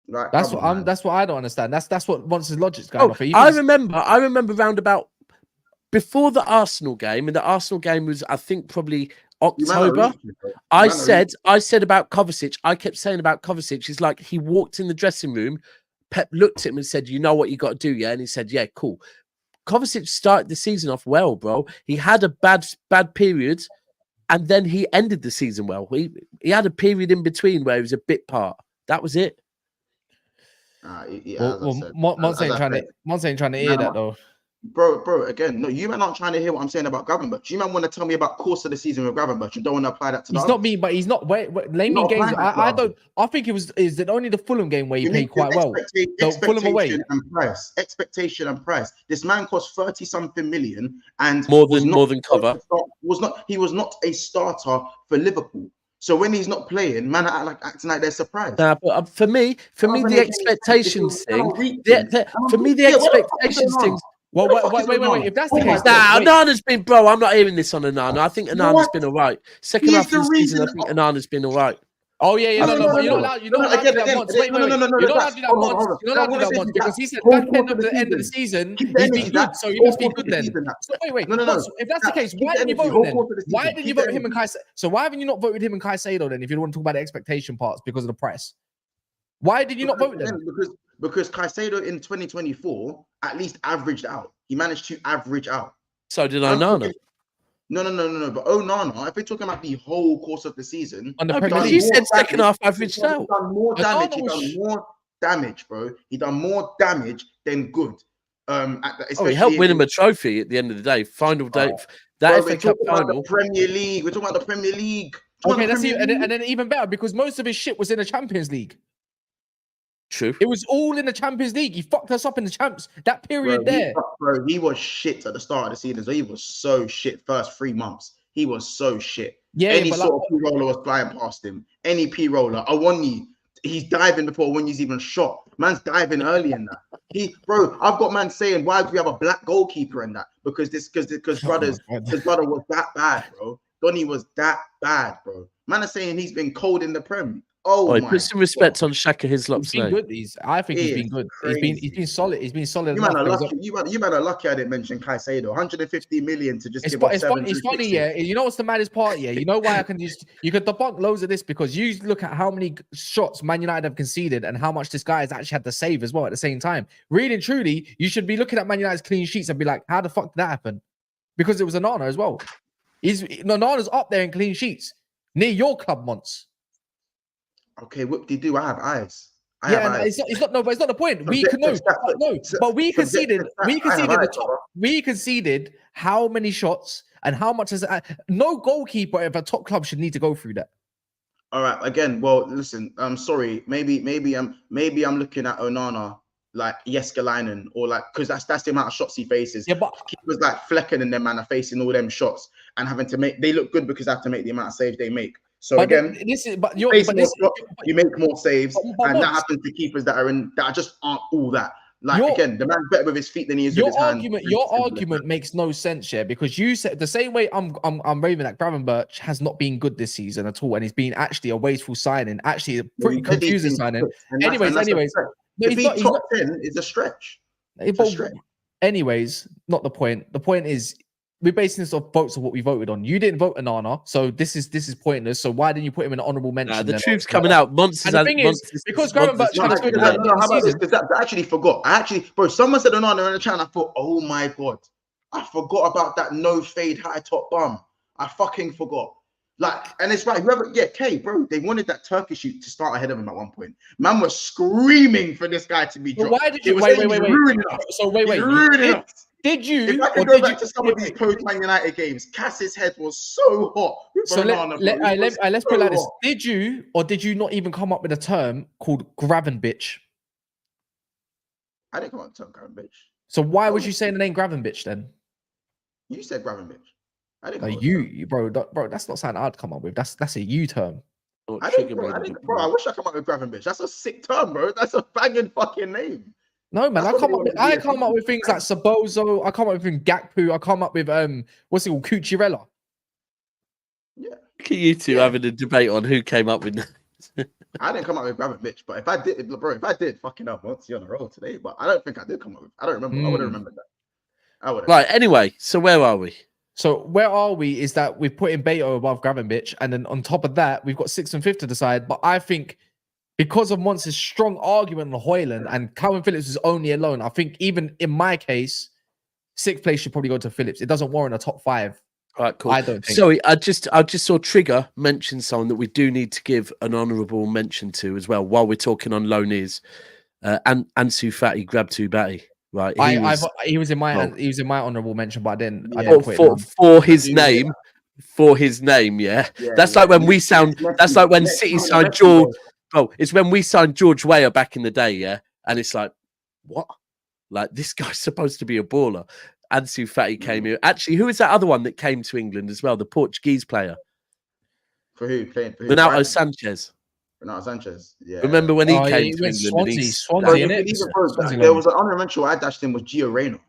C: Right,
A: that's what I don't understand. That's what Monts' logic's going off.
B: I remember round about before the Arsenal game, and the Arsenal game was I think probably October. I said about Kovacic. I kept saying about Kovacic. He's like he walked in the dressing room. Pep looked at him and said, "You know what you got to do, yeah?" And he said, "Yeah, cool." Kovacic started the season off well, bro. He had a bad period, and then he ended the season well. He had a period in between where he was a bit part. That was it.
A: Monts ain't trying to hear that though.
C: Bro, again, no, you man aren't trying to hear what I'm saying about Gravenberch. You man want to tell me about course of the season with Gravenberch and don't want to apply that to the
A: He's not
C: others.
A: being, but he's not. Wait, name
C: You're
A: me
C: not
A: games.
C: applying that to the
A: I
C: others.
A: don't. I think it was. Is it only the Fulham game where he
C: You need
A: played quite well? So Fulham away.
C: Expectation and price. This man cost 30-something million and
B: More
C: was
B: than cover.
C: He was not a starter for Liverpool. So when he's not playing, man acting like they're surprised.
B: Nah, but for me, the expectations thing. For me, the
C: Yeah,
B: expectations thing.
A: Well, wait. If that's the case,
B: Nah,
A: wait.
B: Onana's been, bro. I'm not hearing this on Onana. I think Onana's been all right. Second
C: He's
B: half of
C: the
B: the season, I
C: reason-
B: think Onana's been all right.
A: Oh yeah. No. But you're not allowed. You're not allowed to do that
C: Again,
A: once. Wait. You're not allowed to do that once. You're not allowed to do that once because he said back end of the end of the season he's been good. So he must be good then. So wait.
C: No.
A: If that's the case, why didn't you vote him then? Why didn't you vote him and Caicedo? So why haven't you not voted him and Caicedo then? If you don't want to talk about the expectation parts because of the price, why did you not vote them?
C: Because Caicedo in 2024 at least averaged out. He managed to average out.
B: So did Onana.
C: No. But Onana, if we're talking about the whole course of the season,
B: because you said second half averaged out.
C: He done more damage. He done more damage, bro. He done more damage than good.
B: He helped win him a trophy at the end of the day. Final day, that FA Cup final.
C: Premier League. We're talking about the Premier League.
A: Okay, that's even, and then even better because most of his shit was in the Champions League.
B: True.
A: It was all in the Champions League. He fucked us up in the champs. That period there.
C: He was shit at the start of the season. So he was so shit first 3 months. He was so shit.
A: Yeah,
C: Any sort of P-roller was flying past him. Any P-roller. Awani, he's diving before Awani's even shot. Man's diving early in that. I've got man saying, why do we have a black goalkeeper in that? Because brother was that bad, bro. Donny was that bad, bro. Man is saying he's been cold in the Prem. Oh,
B: put some respect on Shaka Hislop's name.
A: Good. I think he's been good. He's been solid. He's been solid.
C: You man are lucky I didn't mention Caicedo. 150 million to just give us seven.
A: It's funny, yeah. You know what's the maddest part, yeah? You know why you can debunk loads of this because you look at how many shots Man United have conceded and how much this guy has actually had to save as well at the same time. Really and truly, you should be looking at Man United's clean sheets and be like, how the fuck did that happen? Because it was Onana as well. Onana's up there in clean sheets near your club, Monts.
C: Okay, whoop-de-doo, I have eyes.
A: It's not the point. We conceded how many shots and how much is no goalkeeper of a top club should need to go through that.
C: All right, again, well, listen, I'm sorry. Maybe I'm looking at Onana like Jeskalainen or like because that's the amount of shots he faces.
A: Yeah, but
C: keepers like Flecken and them man are facing all them shots and having to make they look good because they have to make the amount of saves they make. So
A: but
C: again, you make more saves, and that happens to keepers that just aren't all that. Like again, the man's better with his feet than he is with his hands.
A: Your argument makes no sense, yeah, because you said the same way I'm raving that Gravenberch has not been good this season at all, and he's been actually a wasteful signing, actually a pretty confusing signing. Anyways,
C: to be top 10 is a stretch.
A: Anyways, not the point. The point is we're basing this off votes of what we voted on. You didn't vote Onana, so this is pointless. So why didn't you put him in an honourable mention?
B: The truth's coming out. Monts is
A: because Gravenberch had a good
C: I actually forgot. Bro, someone said Onana in the chat and I thought, oh my God, I forgot about that no fade high top bum. I fucking forgot. Like, and it's right, K, bro, they wanted that Turkish shoot to start ahead of him at one point. Man was screaming for this guy to be dropped.
A: Why did you wait? So wait. Did you?
C: If I could go back to some of these post-Man United games, Cass's head was so hot.
A: So let's put it like this: did you or did you not even come up with a term called Gravenberch?
C: I didn't come up with the term Gravenberch.
A: So why was you saying the name Gravenberch then?
C: You said Gravenberch. I didn't.
A: Bro, that's not something I'd come up with. That's a U term.
C: Bro, I wish I come up with Gravenberch. That's a sick term, bro. That's a banging fucking name.
A: No, man, I come up with things like Sabozo. I come up with Gakpo. I come up with what's it called, Cucurella.
C: Yeah.
B: Look at you two having a debate on who came up with that.
C: I didn't come up with Gravenberch, but if I did, fucking up, Monts on a roll today. But I don't think I did come up with. I don't remember. I would have remembered that.
B: Right. Anyway, so where are we?
A: So where are we? Is that we've put in Beto above Gravenberch, and then on top of that, we've got 6th and 5th to decide. But I think, because of Monts' strong argument on Højlund and Calvin Phillips is only alone, I think even in my case, 6th place should probably go to Phillips. It doesn't warrant a top 5.
B: All right, cool.
A: I don't think.
B: Sorry, I just saw Trigger mention someone that we do need to give an honourable mention to as well while we're talking on loanees. And Ansu Fati, grab two batty. right?
A: He was in my
B: well,
A: he was in my honorable mention, but I didn't
C: Yeah.
A: put it down.
B: for his name. For his name, yeah. That's like when we sound. That's like when City signed George. Bro, it's when we signed George Weah back in the day, yeah. And it's like, what? Like this guy's supposed to be a baller. Ansu Fati came here. Actually, who is that other one that came to England as well? The Portuguese player.
C: For who? Playing for who?
B: Renato Sanchez.
C: Renato Sanchez. Yeah.
B: Remember when he
A: Oh,
B: came
A: he
B: to
A: went
B: England?
A: Swansea,
C: Bro,
A: innit?
C: there was an honorable mention I dashed in was Gio Reyna.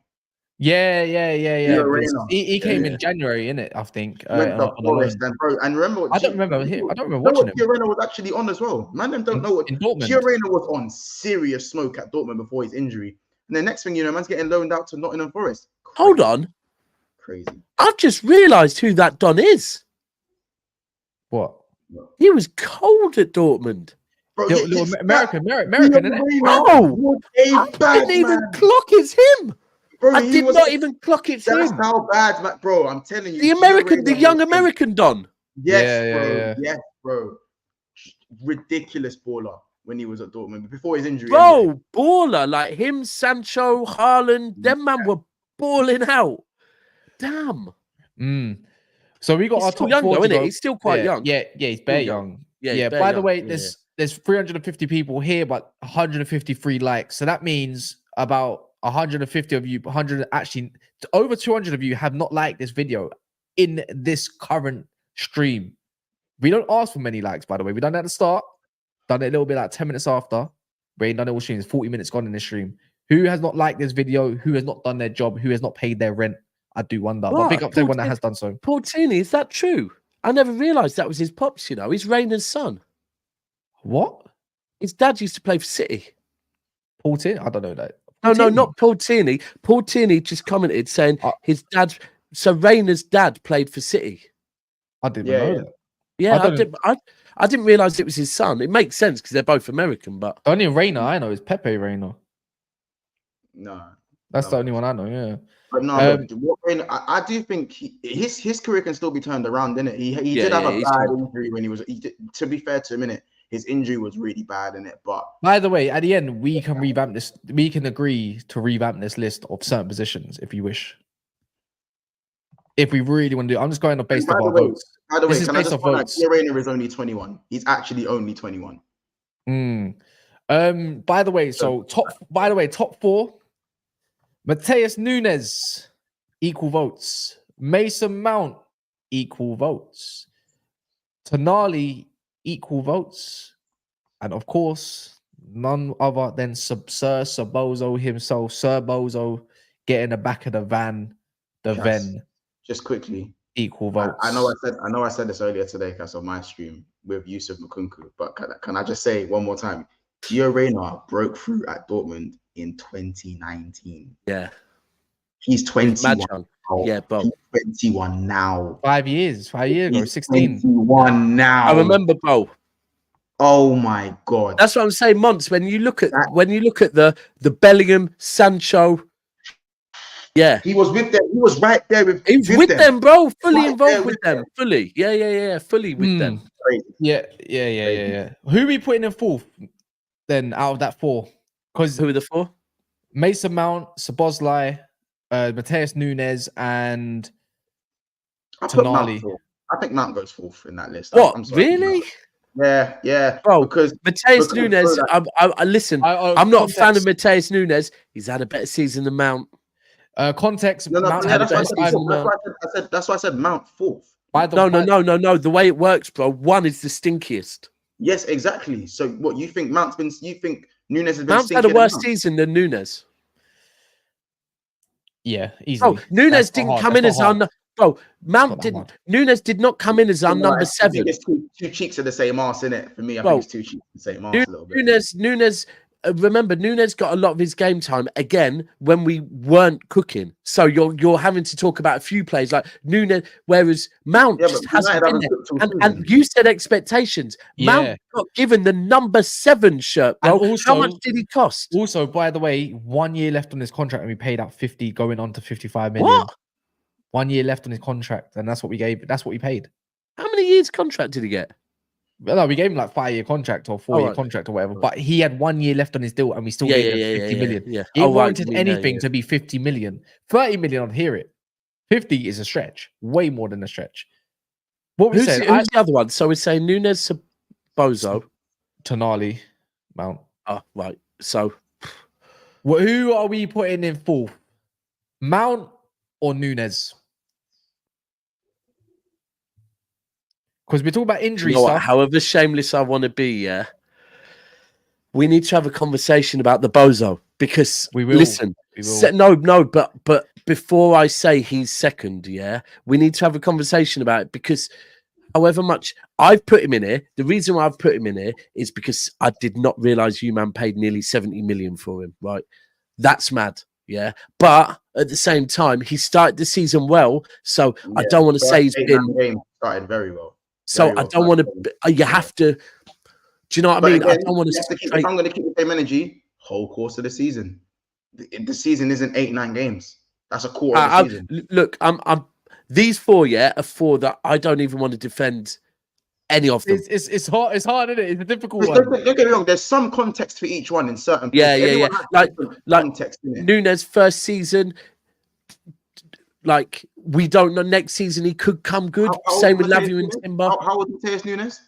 A: Yeah.
C: Gio Reyna.
A: He came in January, innit? I think.
C: Went to
A: On a
C: Forest
A: loan.
C: and bro, and remember what
A: I don't remember him. I don't remember
C: you know
A: watching
C: what
A: him.
C: Gio Reyna was actually on as well. Man, them don't know what
A: In Dortmund.
C: Gio Reyna was on serious smoke at Dortmund before his injury. And the next thing you know, man's getting loaned out to Nottingham Forest.
B: Hold on.
C: Crazy.
B: I've just realised who that Don is.
A: What?
B: He was cold at Dortmund.
C: Bro,
A: American, innit?
B: Oh, I didn't even clock it's him.
C: Bro,
B: I did not even clock it's
C: that's
B: him.
C: how bad, man. Bro, I'm telling you.
B: The young American Don.
C: Yes, bro.
A: Yeah.
C: Yes, bro. Ridiculous baller when he was at Dortmund before his injury.
B: Bro,
C: anyway.
B: baller. Like him, Sancho, Haaland, them man were balling out. Damn.
A: So we got
B: He's
A: our
B: still
A: top
B: young,
A: four
B: though,
A: to
B: isn't
A: go.
B: he? He's still quite young.
A: Yeah, he's bare young.
B: Yeah,
A: By the way, there's 350 people here, but 153 likes. So that means about 150 of you, over 200 of you have not liked this video in this current stream. We don't ask for many likes, by the way. We done that at the start, done it a little bit like 10 minutes after. We ain't done it all streams. 40 minutes gone in the stream. Who has not liked this video? Who has not done their job? Who has not paid their rent? I do wonder. But big up to everyone that has done so.
B: Portini, is that true? I never realised that was his pops, you know. He's Rayner's son.
A: What?
B: His dad used to play for City.
A: Portini? I don't know that.
B: No, not Portini. Portini just commented saying his dad. So Rayner's dad played for City.
A: I didn't know that.
B: Yeah, I didn't realise it was his son. It makes sense because they're both American, but
A: the only Reina I know is Pepe Reina.
C: No,
A: that's the only one I know. Yeah,
C: but no, I do think his career can still be turned around, didn't it? He did have a bad injury when he was. To be fair to him, his injury was really bad in it. But
A: by the way, at the end, we can revamp this. We can agree to revamp this list of certain positions if you wish. If we really want to do, I'm just going on based on our votes.
C: By the way,
A: this is based off votes.
C: Rainer is only 21. He's actually only 21.
A: By the way, top four. Mateus Nunes, equal votes. Mason Mount, equal votes. Tonali, equal votes. And of course, none other than Sir Bozo himself, Sir Bozo, getting the back of the van,
C: Just quickly,
A: equal votes.
C: I know I said this earlier today because of my stream with Yusuf Nkunku, but can I just say one more time? Gio Reyna broke through at Dortmund in 2019.
B: Yeah.
C: He's 21.
B: Yeah, but
C: he's 21 now.
A: 5 years ago, 16.
C: 21 now.
B: I remember, Bo.
C: Oh my god.
B: That's what I'm saying, Monts. When you look at the Bellingham, Sancho, yeah,
C: he was with them. He was right there with.
B: He was with them, bro. Fully involved with them. Fully, yeah. Fully with them.
A: Yeah. Who are we putting in fourth then out of that four? Because
B: who are the four?
A: Mason Mount, Szoboszlai, Mateus Nunes, and Tonali.
C: I think Mount goes fourth in that list.
B: What?
C: I'm sorry,
B: really?
C: Yeah.
B: Bro,
C: because
B: Mateus Nunes. I listen. I'm not a fan of Mateus Nunes. He's had a better season than Mount.
A: Context.
C: That's why I said Mount fourth.
B: No. The way it works, bro. One is the stinkiest.
C: Yes, exactly. So what you think? You think Nunes has been?
B: Mount's had a worse season than Nunes.
A: Yeah, easily.
B: Oh, Nunes didn't come in as Mount didn't. Nunes did not come in as our number 7.
C: I think it's two cheeks of the same arse, isn't it? For me, I think it's two cheeks of the same arse a little bit.
B: Nunes. Remember, Nunes got a lot of his game time again when we weren't cooking. So you're having to talk about a few plays like Nunes, whereas Mount just hasn't been there. And you said expectations.
A: Yeah.
B: Mount got given the number 7 shirt, bro. And also, how much did he cost?
A: Also, by the way, 1 year left on his contract, and we paid out 50, going on to 55 million.
B: What?
A: 1 year left on his contract, and that's what we gave. That's what we paid.
B: How many years contract did he get?
A: No, we gave him like 5-year contract or 4-year
B: right.
A: contract or whatever. But he had 1 year left on his deal, and we still
B: Yeah,
A: gave
B: yeah,
A: him
B: yeah,
A: 50
B: yeah,
A: million.
B: yeah.
A: He
B: Oh, right,
A: warranted
B: you mean that,
A: anything
B: yeah.
A: to be 50 million. 30 million, I'd hear it. 50 is a stretch, way more than a stretch. What we
B: Who's
A: said,
B: the other one? So we're saying Nunes, Bozo,
A: Tonali, Mount.
B: Oh, right. So
A: Who are we putting in fourth? Mount or Nunes? Because we're talking about injury
B: you know what?
A: stuff.
B: However shameless I want to be, yeah, we need to have a conversation about the Bozo because
A: We will.
B: listen.
A: We will.
B: No, but before I say he's second, yeah, we need to have a conversation about it because however much I've put him in here, the reason why I've put him in here is because I did not realize you man paid nearly 70 million for him, right? That's mad, yeah. But at the same time, he started the season well, so I don't want to say he's been
C: game started very well.
B: so
C: Very
B: I
C: well.
B: don't want to. You have to. Do you know what I
C: But
B: mean?
C: again,
B: I don't want
C: you
B: to.
C: have to keep, if I'm going to keep the same energy, whole course of the season. The season isn't 8-9 games. That's a quarter of the season.
B: Look, I'm. These four, yeah, are four that I don't even want to defend any of them.
A: It's hard. It's hard, isn't it? It's a difficult
C: Don't
A: one.
C: get me wrong. There's some context for each one in certain
B: Yeah,
C: places.
B: yeah,
C: Everyone
B: yeah.
C: has different context in it.
B: Nunes first season. Like we don't know next season he could come good. Same with Lavia and Timber.
C: How old is Mateus Nunes?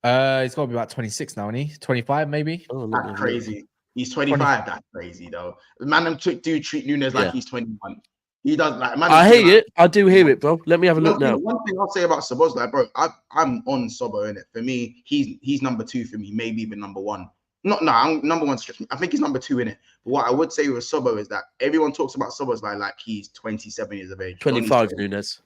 A: He's got to be about 26 now, isn't he? 25 maybe.
B: Oh,
C: That's crazy. He's 25. That's crazy though. Man, do treat Nunes like he's 21. He does like. Man,
B: I hear it. I do hear it, bro. Let me have a look now.
C: One thing I'll say about Sobo's, like, bro, I'm on Sobo in it. For me, he's number 2 for me, maybe even number 1. I'm number 1 stretch. I think he's number 2 in it. But what I would say with Sobo is that everyone talks about Sobo's like he's 27 years of age.
B: 25 Nunes.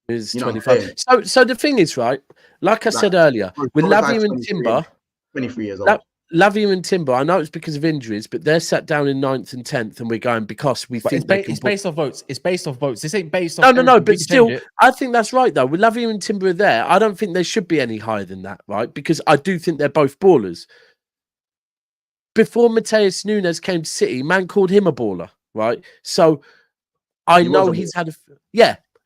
B: Is 25.25. So the thing is, right? Like I said earlier, with Lavia and Timber,
C: 23 years old.
B: Lavia and Timber, I know it's because of injuries, but they're sat down in 9th and 10th, and we're going because we think
A: it's based off votes. It's based off votes. This ain't based off.
B: No. But still, I think that's right though. With Lavia and Timber are there, I don't think they should be any higher than that, right? Because I do think they're both ballers. Before Mateus Nunes came to City, man called him a baller, right? So I know he's had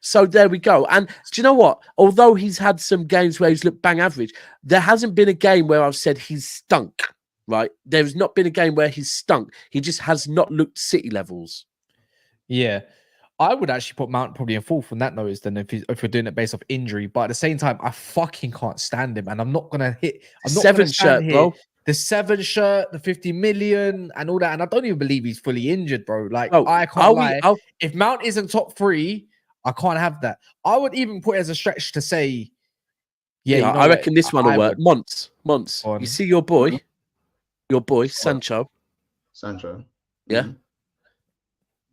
B: So there we go. And do you know what? Although he's had some games where he's looked bang average, there hasn't been a game where I've said he's stunk, right? There's not been a game where he's stunk. He just has not looked City levels.
A: Yeah. I would actually put Mount probably in fourth on that notice than if we're doing it based off injury. But at the same time, I fucking can't stand him. And I'm not going to hit. I'm not
B: 7 shirt, bro.
A: The 7 shirt, the 50 million and all that. And I don't even believe he's fully injured, bro. Like, I can't lie. If Mount isn't top 3, I can't have that. I would even put it as a stretch to say,
B: I reckon this one will work. Monts. You see your boy, Sancho. Yeah.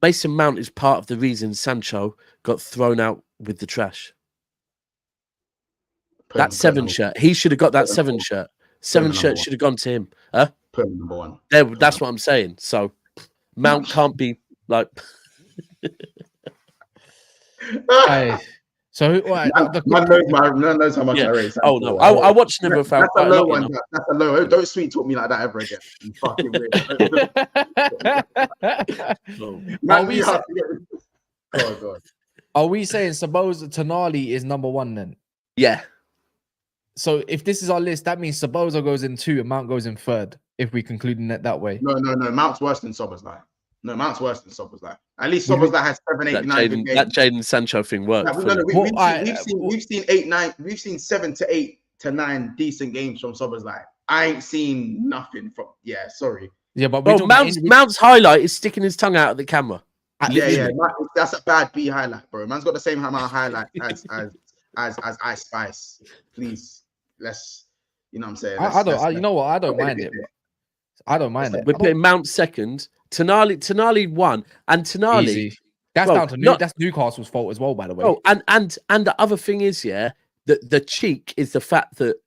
B: Mason Mount is part of the reason Sancho got thrown out with the trash. That 7 shirt. He should have got that 7 shirt. 7 shirt should have gone to him. Huh?
C: Put him number 1.
B: That's what I'm saying. So Mount can't be like.
A: So
C: man knows how much I rate.
B: Oh no, I watched Never Found.
C: That's a low one. That's a low. Don't sweet talk me like that ever again. You fucking weird.
A: Are we saying Saboza Tonali is number 1 then?
B: Yeah.
A: So if this is our list, that means Saboza goes in 2 and Mount goes in 3rd. If we concluding it that way.
C: No. Mount's worse than Soboslai. No, Mount's worse than Soboslai. At least Soboslai has 7, 8, 9 games.
B: That Jadon Sancho thing worked.
C: We've seen 8, 9. We've seen 7 to 8 to 9 decent games from Soboslai. I ain't seen nothing from. Yeah, sorry.
A: Yeah, but
B: Mount's highlight is sticking his tongue out at the camera.
C: Yeah. That's a bad B highlight, bro. Man's got the same amount of highlight as Ice Spice. Please, let's. You know what I'm saying?
A: You know what? I don't mind it. I don't mind it.
B: We're putting Mount second. Tonali 1, and Tonali.
A: Easy. That's down to that's Newcastle's fault as well, by the way.
B: Oh, and the other thing is, the cheek is the fact that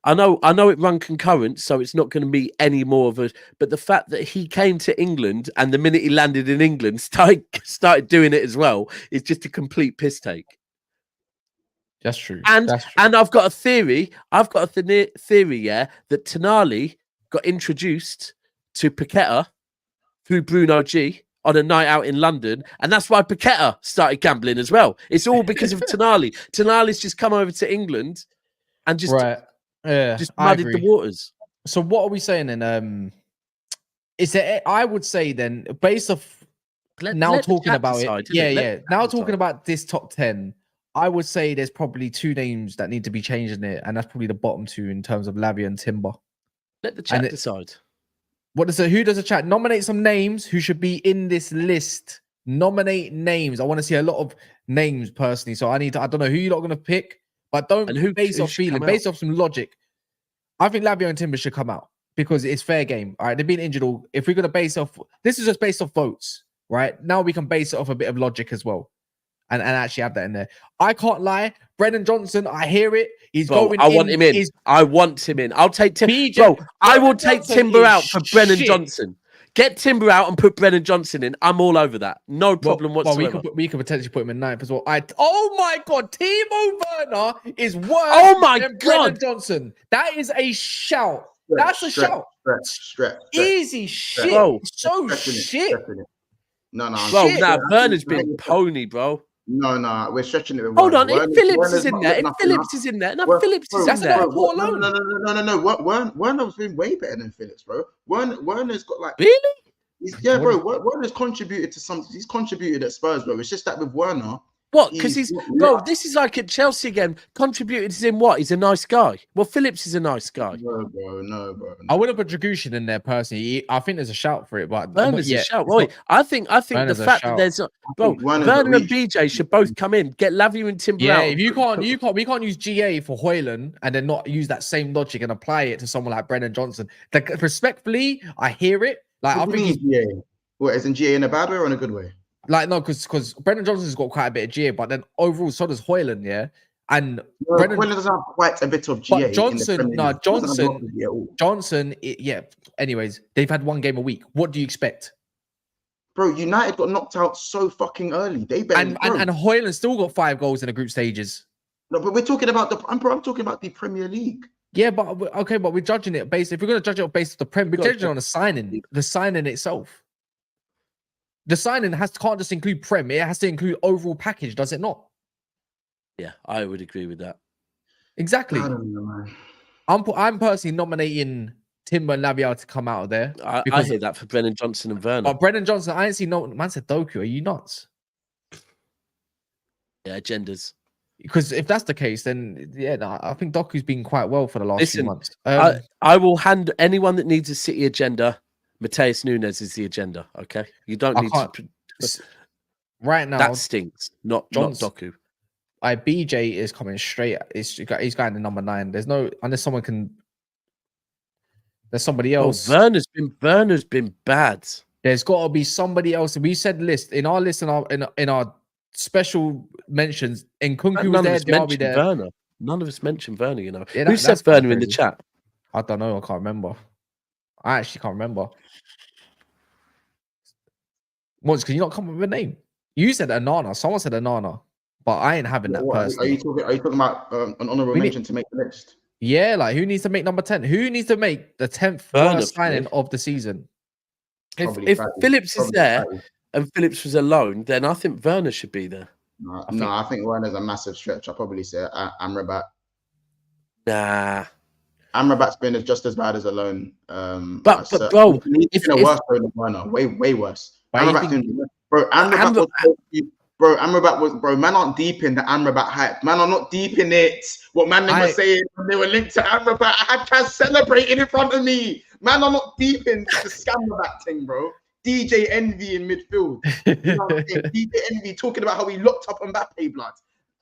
B: I know it run concurrent, so it's not going to be any more of a. But the fact that he came to England and the minute he landed in England started doing it as well is just a complete piss take.
A: That's true.
B: And I've got a theory. Theory, that Tonali got introduced to Paqueta through Bruno G on a night out in London, and that's why Paqueta started gambling as well. It's all because of Tonali. Tonali's just come over to England and just
A: Right. Yeah, I
B: muddied the
A: agree.
B: waters.
A: So what are we saying then? Is that I would say then, based off now
B: Let the
A: talking
B: chat
A: about
B: decide,
A: it,
B: innit? Let the
A: yeah.
B: chat
A: Now
B: decide.
A: talking about this top 10, I would say there's probably 2 names that need to be changed in it, and that's probably the bottom 2 in terms of Lavia and Timber.
B: Let the chat
A: And
B: decide.
A: who does the chat? Nominate some names who should be in this list. Nominate names. I want to see a lot of names personally. So I don't know who you're not going to pick, but don't
B: And who
A: base off
B: should
A: feeling,
B: come
A: based off some logic. I think Lavia and Timber should come out because it's fair game. All right, they've been injured all. If we're going to base off, this is just based off votes, right? Now we can base it off a bit of logic as well. And actually have that in there. I can't lie. Brennan Johnson, I hear it. He's going
B: I
A: in.
B: want him in. I want him in. I'll take Timber.
A: BJ
B: Bro, I will
A: Brennan
B: take
A: Johnson
B: Timber
A: is
B: out for Brennan
A: shit.
B: Johnson. Get Timber out and put Brennan Johnson in. I'm all over that. No problem whatsoever.
A: We could potentially put him in 9th as well. Oh my god, Timo Werner is worse than Brennan Johnson. That is a shout. That's a shout.
C: Stretch.
A: Easy shit.
B: Bro,
A: so shit.
C: No,
B: bro,
A: shit.
B: nah, Werner's been pony, bro.
C: No, we're stretching it with
B: Hold
C: Werner.
B: on, if Phillips is in there, no, Phillips is in there.
A: That's Liverpool alone.
C: No. Werner's been way better than Phillips, bro. Werner's got like
B: really?
C: Bro. Werner's contributed to something. He's contributed at Spurs, bro. It's just that with Werner.
B: What? Because bro, this is like at Chelsea again. Contributed as in what? He's a nice guy. Well, Phillips is a nice guy.
C: No, bro.
A: I would have put Dragushin in there personally. I think there's a shout for it, but
B: Werner's a shout. Boy, I think
A: Werner's
B: the fact that there's Werner and BJ should both come in. Get Lavia and Timber out.
A: If we can't use GA for Højlund and then not use that same logic and apply it to someone like Brennan Johnson. Respectfully, I hear it. Like I think
C: GA. What, isn't GA in a bad way or in a good way?
A: Like no, because Brennan Johnson's got quite a bit of GA, but then overall so does Højlund, yeah. And
C: Brennan doesn't have quite a bit of GA.
A: But Johnson, yeah. Anyways, they've had 1 game a week. What do you expect?
C: Bro, United got knocked out so fucking early.
A: And Højlund still got 5 goals in the group stages.
C: No, but we're talking about I'm talking about the Premier League.
A: Yeah, but we're judging it based. If we're going to judge it based on the Prem, we're judging on the signing itself. The signing can't just include Prem. It has to include overall package, does it not?
B: Yeah, I would agree with that.
A: Exactly.
C: I don't know, man.
A: I'm personally nominating Timber and Lavia to come out of there.
B: I hear that for Brennan Johnson and Werner.
A: But Brennan Johnson, I ain't seen no man said Doku. Are you nuts?
B: Yeah, agendas.
A: Because if that's the case, then I think Doku's been quite well for the last few months.
B: I will hand anyone that needs a City agenda. Mateus Nunes is the agenda. Okay, you don't need to.
A: Right now,
B: that stinks. Not Doku.
A: BJ is coming straight. He's going to number 9. There's no unless someone can. There's somebody else.
B: Oh, Werner's been bad.
A: There's got to be somebody else. We said in our special mentions. In Kunku was there. Derby there.
B: Werner. None of us mentioned Werner. You know
A: yeah,
B: who said Werner in the chat?
A: I don't know. I can't remember. I actually can't remember. Once, can you not come up with a name? You said Anana. Someone said Anana, but I ain't having that person.
C: Are you talking about an honorable mention to make the list?
A: Yeah, like who needs to make number 10? Who needs to make the 10th worst signing of the season?
B: If Phillips is there and Phillips was alone, then I think Werner should be there.
C: I think Werner's a massive stretch. I'll probably say Amrabat.
B: Nah.
C: Amrabat's been just as bad as alone.
B: But bro,
C: he's been a worse player than Werner. Way worse. Amrabat was man aren't deep in the Amrabat hype. Man are not deep in it. What man were saying when they were linked to Amrabat, I had Chaz celebrating in front of me. Man are not deep in the Scamrabat thing, bro. DJ Envy in midfield. You know what I'm saying? DJ Envy talking about how he locked up Mbappe blood.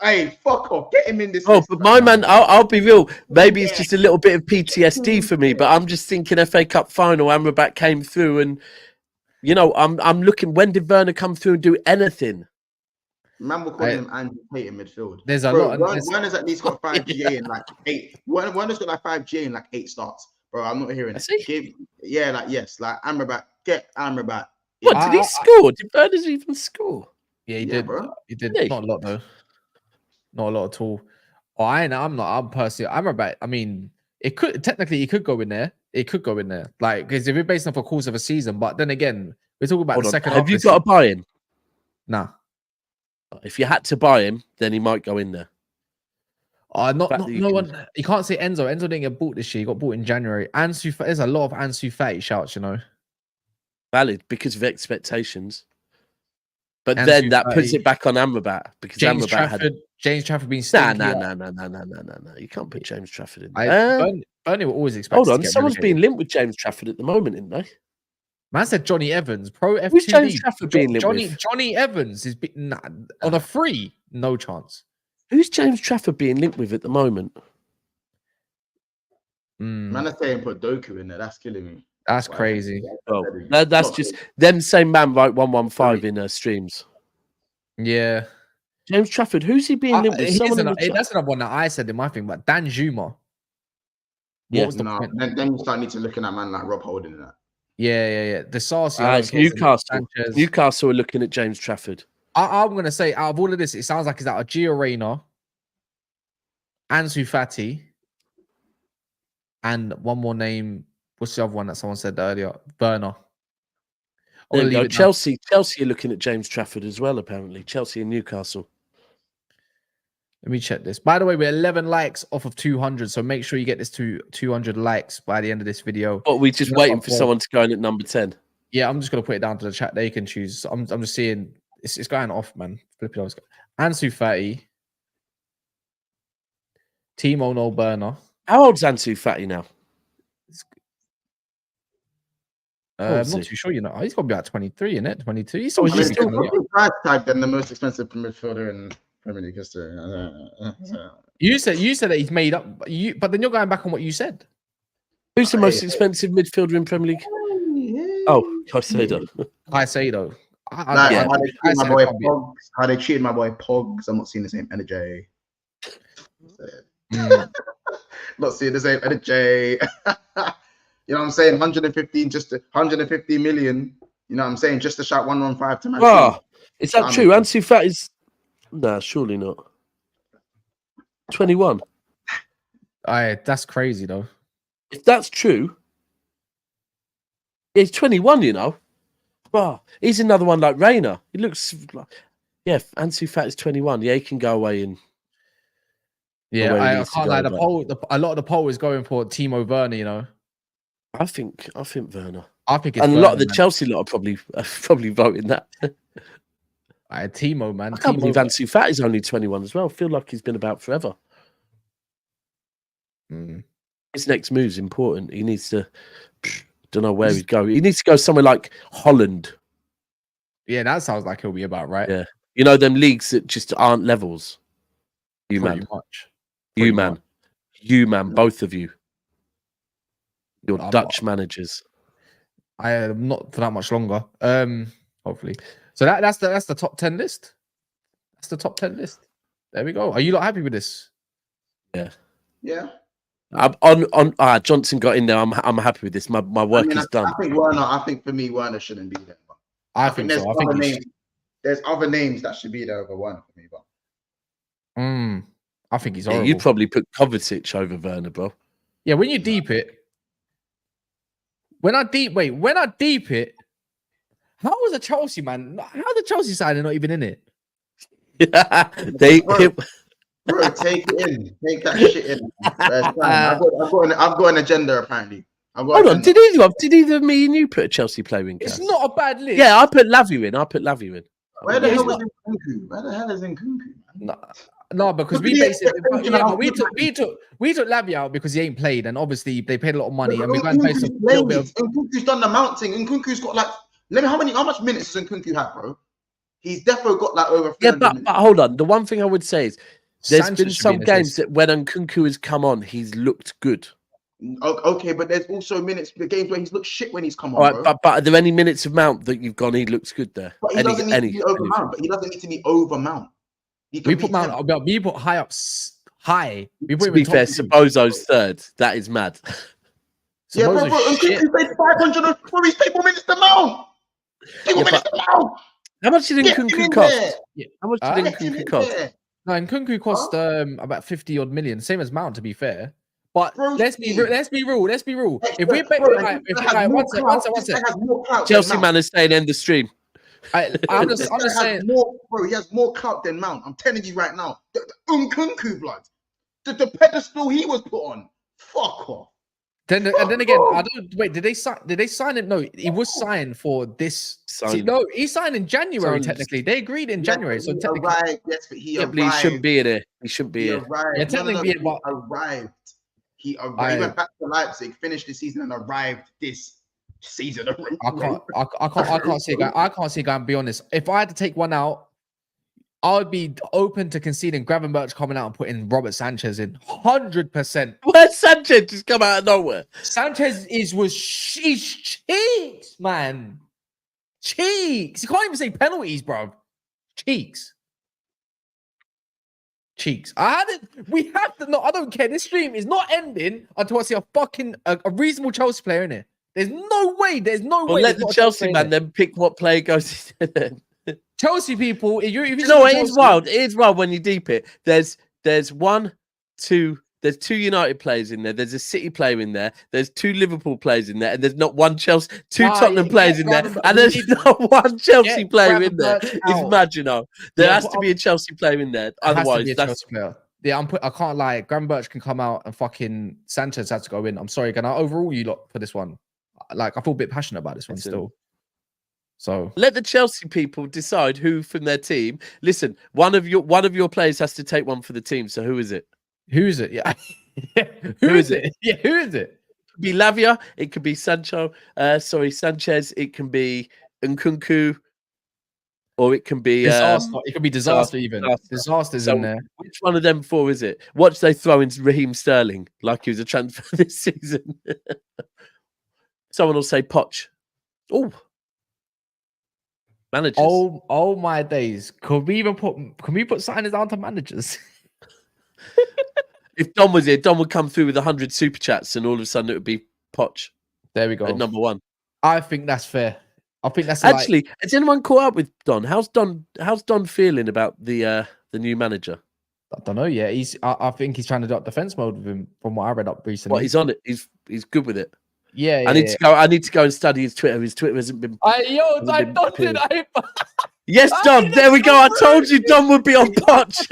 C: Hey, fuck off. Get him in this.
B: But my man, I'll be real. Maybe it's just a little bit of PTSD for me, but I'm just thinking FA Cup final, Amrabat came through and, you know, I'm looking, when did Werner come through and do anything?
C: Man, we're calling him Andrew Tate in midfield.
A: There's a lot.
C: Werner's at least got 5 GA in like 8. Werner's got like 5 GA in like 8 starts. Bro, I'm not hearing it. Like Amrabat, get Amrabat.
B: What, did he score? Did Werner even score?
A: Yeah, he did. Bro. He did. Not a lot, though. Not a lot at all. I'm personally, Amrabat, I mean, it could go in there. It could go in there. Like, because if you're based off a course of a season, but then again, we're talking about the second half.
B: Have you got to buy him?
A: Nah.
B: If you had to buy him, then he might go in there.
A: No one. You can't say Enzo. Enzo didn't get bought this year. He got bought in January. There's a lot of Ansu Fati shouts, you know.
B: Valid because of expectations. But then that puts it back on Amrabat because
A: James
B: Amrabat
A: James Trafford being stinky.
B: No. You can't put James Trafford in there.
A: Burnley were always expected.
B: Hold on, someone's being linked with James Trafford at the moment, isn't they?
A: Man said Johnny Evans, pro F2.
B: Who's James Trafford being linked with?
A: Johnny Evans is on a free, no chance.
B: Who's James Trafford being linked with at the moment?
C: Man, I'm saying put Doku in there. That's killing me.
A: That's crazy.
B: Oh, that's just them same man write 115 in streams.
A: Yeah.
B: James Trafford, who's he being linked with?
A: That's another one that I said in my thing, but Dan Juma.
C: Then you start need to looking at man like Rob Holding and that.
A: Yeah. The Sarsi.
B: It's Newcastle. Newcastle are looking at James Trafford.
A: I'm going to say, out of all of this, it sounds like it's out of Gio Reyna, Ansu Fati, and one more name. What's the other one that someone said earlier? Werner.
B: There you go. Chelsea are looking at James Trafford as well, apparently. Chelsea and Newcastle.
A: Let me check this. By the way, we're 11 likes off of 200, so make sure you get this to 200 likes by the end of this video.
B: But we're just waiting for someone to go in at number 10.
A: Yeah, I'm just going to put it down to the chat. They can choose. I'm just seeing it's going off, man. Flip it over. Ansu Fati, Timo No Burner.
B: How old's Ansu Fati now?
A: I'm not too sure, you know. He's got to be about 23, isn't it? 22. He's
C: still price tag than the most expensive midfielder in Premier League history.
A: You said that he's made up, but then you're going back on what you said.
B: Who's the most expensive midfielder in Premier League? Oh, Caicedo.
C: How they cheated my boy Pogs. I'm not seeing the same energy. Not seeing the same energy. You know what I'm saying? 150 million. You know what I'm saying? Just to shout 115 to Man City.
B: Oh, is that true? Ansu Fati is... Nah, surely not. 21.
A: That's crazy, though.
B: If that's true... He's 21, you know. Oh, he's another one like Reina. He looks like... Yeah, Ansu Fati is 21. Yeah, he can go away and...
A: Yeah, I can't lie. A lot of the poll is going for Timo Werner, you know.
B: I think Werner.
A: I think it's
B: and
A: Werner,
B: a lot of the Chelsea lot are probably voting that.
A: Timo, man.
B: I can't believe Ansu Fati is only 21 as well. I feel like he's been about forever. His next move is important. He needs to... Don't know where he'd go. He needs to go somewhere like Holland.
A: Yeah, that sounds like he'll be about right.
B: Yeah. You know, them leagues that just aren't levels. You, man. Both of you. You're Dutch managers.
A: I am not for that much longer. Hopefully. So that's the top 10 list. That's the top 10 list. There we go. Are you not happy with this?
C: Yeah.
B: Johnson got in there. I'm happy with this. My work is done.
C: I think for me, Werner shouldn't be there.
A: I think so.
C: There's other names that should be there over Werner for me, but
A: I think he's horrible.
B: You'd probably put Kovacic over Werner, bro.
A: Yeah, when you deep it. When I deep it, how was a Chelsea man? How the Chelsea side are not even in it?
C: Bro, take it in. Take that shit in. I've got an agenda apparently.
B: Hold on, did either me and you put a Chelsea player in?
A: It's not a bad list.
B: Yeah, I put Lavia in.
C: Where the hell is Nkunku? Where the hell is Nkunku?
A: No, because we took Lavia out because he ain't played, and obviously they paid a lot of money, and we're going to pay some little bit of...
C: Nkunku's done the mounting. Nkunku's got like how much minutes does Nkunku have, bro? He's definitely got like over 300 minutes.
B: But hold on. The one thing I would say is there's been some games that when Nkunku has come on, he's looked good.
C: Okay, but there's also games where he's looked shit when he's come on.
B: All right, but are there any minutes of Mount that you've gone? He looks good there.
C: But he doesn't need to be over Mount. But he doesn't need to be over Mount.
A: We put Mount. We put high up. High. We put
B: to be fair, Sabozo's third. That is mad.
C: Yeah, bro. Nkunku paid 500. He's paid 4 minutes to Mount. 4 minutes to Mount.
B: How much did Nkunku cost? How much did Nkunku cost?
A: No, Nkunku cost about 50 odd million, same as Mount, to be fair. But let's be real. If we bet, one second.
B: Chelsea man is saying end the stream.
A: I'm just saying,
C: he has more clout than Mount. I'm telling you right now. Nkunku blood. the pedestal he was put on. Fuck off.
A: And then again, I don't wait. Did they sign it? No, he was signed for this. No, he signed in January. Technically, they agreed in January. So technically,
C: arrived. Yes, but he arrived.
B: He shouldn't be here. He shouldn't be here.
C: Arrived.
A: Yeah, technically,
C: he arrived. He went back to Leipzig, finished the season, and arrived this season.
A: I can't see a guy. And be honest, if I had to take one out, I would be open to conceding Gravenberch coming out and putting Robert Sanchez in 100%.
B: Where's Sanchez just come out of nowhere?
A: Sanchez was cheeks, man. Cheeks. You can't even say penalties, bro. Cheeks. We have to. No, I don't care. This stream is not ending until I see a reasonable Chelsea player in it. There's no way.
B: Let the Chelsea man then pick what player goes in.
A: Chelsea people, it
B: is wild. It is wild when you deep it. There's two United players in there. There's a City player in there. There's 2 Liverpool players in there, and there's not one Tottenham players in there, and there's not one Chelsea player in there. It's marginal. There has to be a Chelsea player in there. Otherwise, that's player.
A: Yeah, I can't lie. Gravenberch can come out and fucking Sanchez has to go in. I'm sorry, can I overrule you lot for this one? Like, I feel a bit passionate about this one still. So
B: let the Chelsea people decide who from their team. Listen, one of your players has to take one for the team. So who is it?
A: Who is it? Yeah. Who is it? Yeah, who is it?
B: It could be Lavia. It could be Sanchez. It can be Nkunku. Or it can be
A: disaster. It could be disaster even. Disaster's in there.
B: Which one of them 4 is it? Watch they throw in Raheem Sterling like he was a transfer this season. Someone will say Poch. Oh. Managers.
A: Oh my days. Can we put signings down to managers?
B: If Don was here, Don would come through with 100 super chats and all of a sudden it would be Poch.
A: There we go.
B: At number 1.
A: I think that's fair. I think that's
B: actually, has anyone caught up with Don? How's Don feeling about the new manager?
A: I don't know yet. I think he's trying to do up defense mode with him from what I read up recently.
B: Well, he's on it. He's good with it.
A: Yeah,
B: I need to go and study his Twitter. His Twitter hasn't been. Yes, Don. There we go. I told you Don would be on Poch.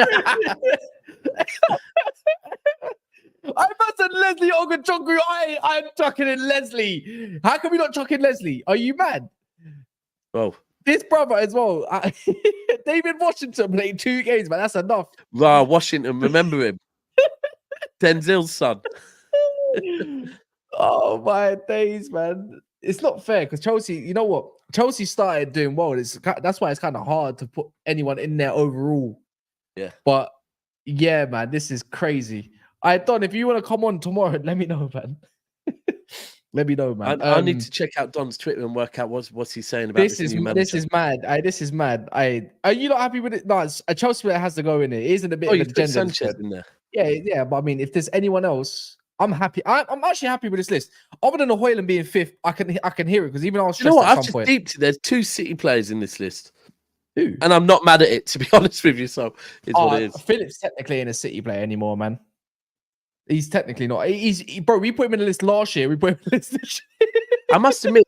A: I said Leslie Ogunchukwu. I'm chucking in Leslie. How can we not chuck in Leslie? Are you mad?
B: Well,
A: this brother as well. David Washington played 2 games, man. That's enough.
B: Wow, Washington, remember him? Denzel's son.
A: Oh my days, man! It's not fair because Chelsea. You know what? Chelsea started doing well. That's why it's kind of hard to put anyone in there overall.
B: Yeah.
A: But yeah, man, this is crazy. Don, if you want to come on tomorrow, let me know, man. Let me know, man.
B: I need to check out Don's Twitter and work out what's he saying about
A: this new manager. This is mad. This is mad. Are you not happy with it? No, a Chelsea player has to go in it. It isn't a bit of an agenda.
B: Sanchez in there.
A: Yeah. But I mean, if there's anyone else, I'm happy. I'm actually happy with this list. Other than the Hoyland being 5th, I can hear it because even I was stressed at some point.
B: I've just deeped. There's 2 City players in this list.
A: Who?
B: And I'm not mad at it, to be honest with you. So it's what it is.
A: Phillips technically ain't a City player anymore, man. He's technically not. Bro, we put him in the list last year. We put him in the list this year.
B: I must admit,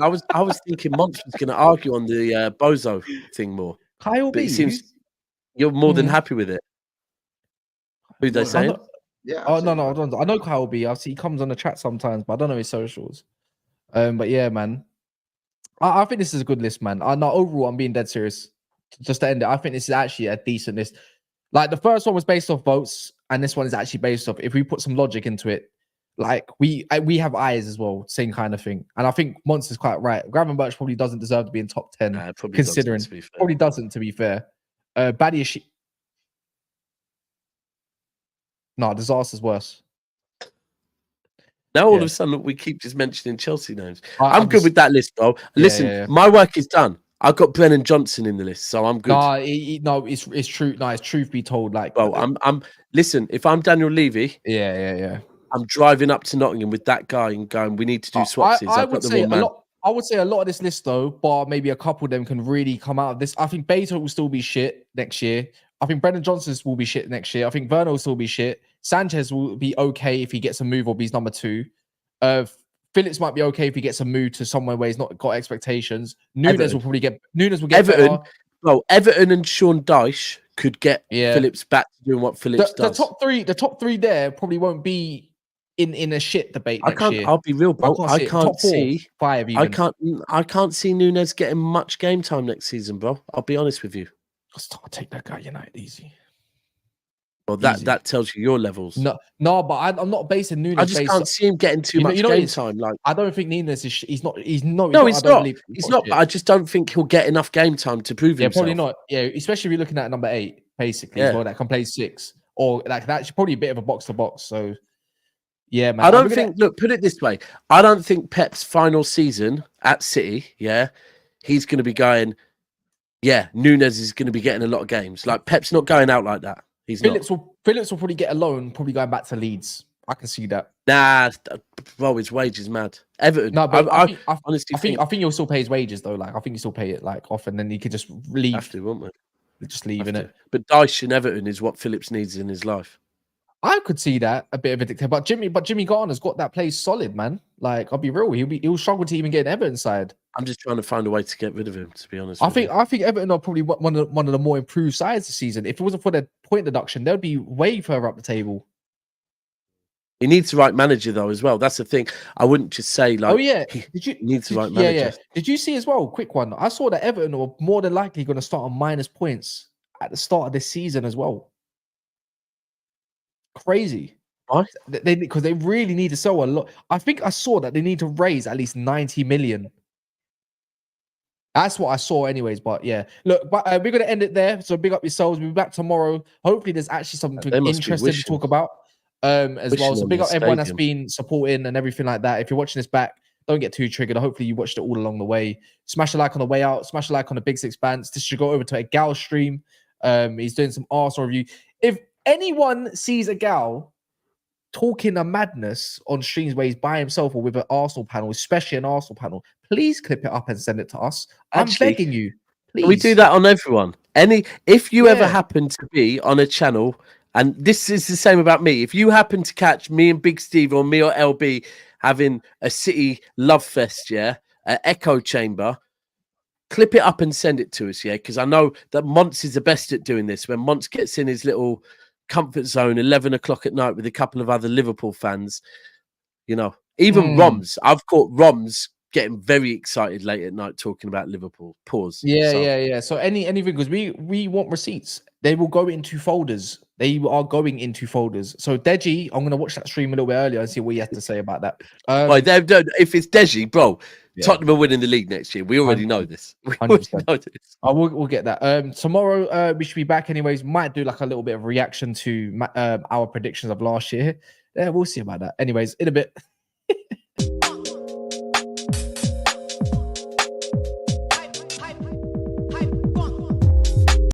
B: I was thinking Monts was going to argue on the Bozo thing more.
A: Kyle
B: but
A: B.
B: It seems you're more than happy with it. Who's they saying?
A: Yeah. Oh no, I know Kyle B. I see he comes on the chat sometimes, but I don't know his socials. But yeah, man. I think this is a good list, man. Overall, I'm being dead serious. Just to end it, I think this is actually a decent list. Like the first one was based off votes, and this one is actually based off. If we put some logic into it, like we have eyes as well, same kind of thing. And I think Monts is quite right. Gravenberch probably doesn't deserve to be in top 10, considering probably doesn't, to be fair. Badiashile. No, disaster's worse.
B: Now all of a sudden we keep just mentioning Chelsea names. I'm good with that list, bro. Listen, my work is done. I've got Brennan Johnson in the list, so I'm good.
A: No, it's true. No, it's truth be told. Like,
B: well, I'm. Listen, if I'm Daniel Levy,
A: yeah,
B: I'm driving up to Nottingham with that guy and going, we need to do swapsies.
A: I would say a lot of this list though, but maybe a couple of them can really come out of this. I think Beto will still be shit next year. I think Brendan Johnson will be shit next year. I think Werner will still be shit. Sanchez will be okay if he gets a move or he's number 2. Phillips might be okay if he gets a move to somewhere where he's not got expectations. Nunes will get
B: Everton.
A: better.
B: Well, Everton and Sean Dyche could get
A: Yeah.
B: Phillips back to doing what Phillips
A: The
B: does.
A: top three there probably won't be in a shit debate next year.
B: I'll be real, bro. I can't
A: top 4,
B: see
A: 5 even.
B: I can't see Nunes getting much game time next season, bro. I'll be honest with you.
A: I'll take that guy United easy.
B: Well, that tells you your levels.
A: No, but I'm not basing Nunes.
B: I just can't see him getting too much game time. Like,
A: I don't think Nunes is. He's not.
B: He's not. But I just don't think he'll get enough game time to prove himself.
A: Probably not. Yeah, especially if you're looking at number 8, basically, as well, that can play 6, or like that's probably a bit of a box to box. So, yeah, man.
B: I don't think. Look, put it this way: I don't think Pep's final season at City, he's going to be going. Yeah, Nunes is going to be getting a lot of games. Like Pep's not going out like that. Phillips
A: will probably get a loan, probably going back to Leeds. I can see that.
B: Nah, bro, his wage is mad. Everton.
A: No, but I
B: honestly
A: think you'll still pay his wages though. Like I think you still pay it like off, and then he could just leave.
B: Have to, won't we?
A: Just leave it.
B: But Dyche and Everton is what Phillips needs in his life.
A: I could see that a bit of a dictator, but Jimmy Garner's got that place solid, man. Like I'll be real, he'll struggle to even get an Everton side.
B: I'm just trying to find a way to get rid of him. To be honest,
A: I think Everton are probably one of the more improved sides this season. If it wasn't for their point deduction, they'd be way further up the table.
B: He needs the right manager though, as well. That's the thing. I wouldn't just say like.
A: Oh yeah,
B: he needs the right manager.
A: Yeah. Did you see as well? Quick one. I saw that Everton were more than likely going to start on minus points at the start of this season as well. Crazy.
B: Why?
A: Because they really need to sell a lot. I think I saw that they need to raise at least 90 million. That's what I saw anyways, but yeah. Look, but we're going to end it there. So big up yourselves. We'll be back tomorrow. Hopefully there's actually something interesting to talk about as well. So big up everyone that's been supporting and everything like that. If you're watching this back, don't get too triggered. Hopefully you watched it all along the way. Smash a like on the way out. Smash a like on the Big Six Bands. This should go over to a Gal stream. He's doing some Arsenal review. If anyone sees a Gal talking a madness on streams where he's by himself or with an Arsenal panel, especially an Arsenal panel, please clip it up and send it to us. I'm begging you. Please.
B: We do that on everyone. If you ever happen to be on a channel, and this is the same about me, if you happen to catch me and Big Steve or me or LB having a City love fest, an echo chamber, clip it up and send it to us, because I know that Monts is the best at doing this. When Monts gets in his little comfort zone 11 o'clock at night with a couple of other Liverpool fans, even Roms. I've caught Roms getting very excited late at night talking about Liverpool. Pause.
A: Yeah. So anything, because we want receipts. They will go into folders. They are going into folders. So Deji, I'm gonna watch that stream a little bit earlier and see what he has to say about that.
B: If it's Deji, bro, Tottenham are winning the league next year. We already know this.
A: We'll get that. Tomorrow we should be back anyways. Might do like a little bit of reaction to our predictions of last year. Yeah, we'll see about that. Anyways, in a bit.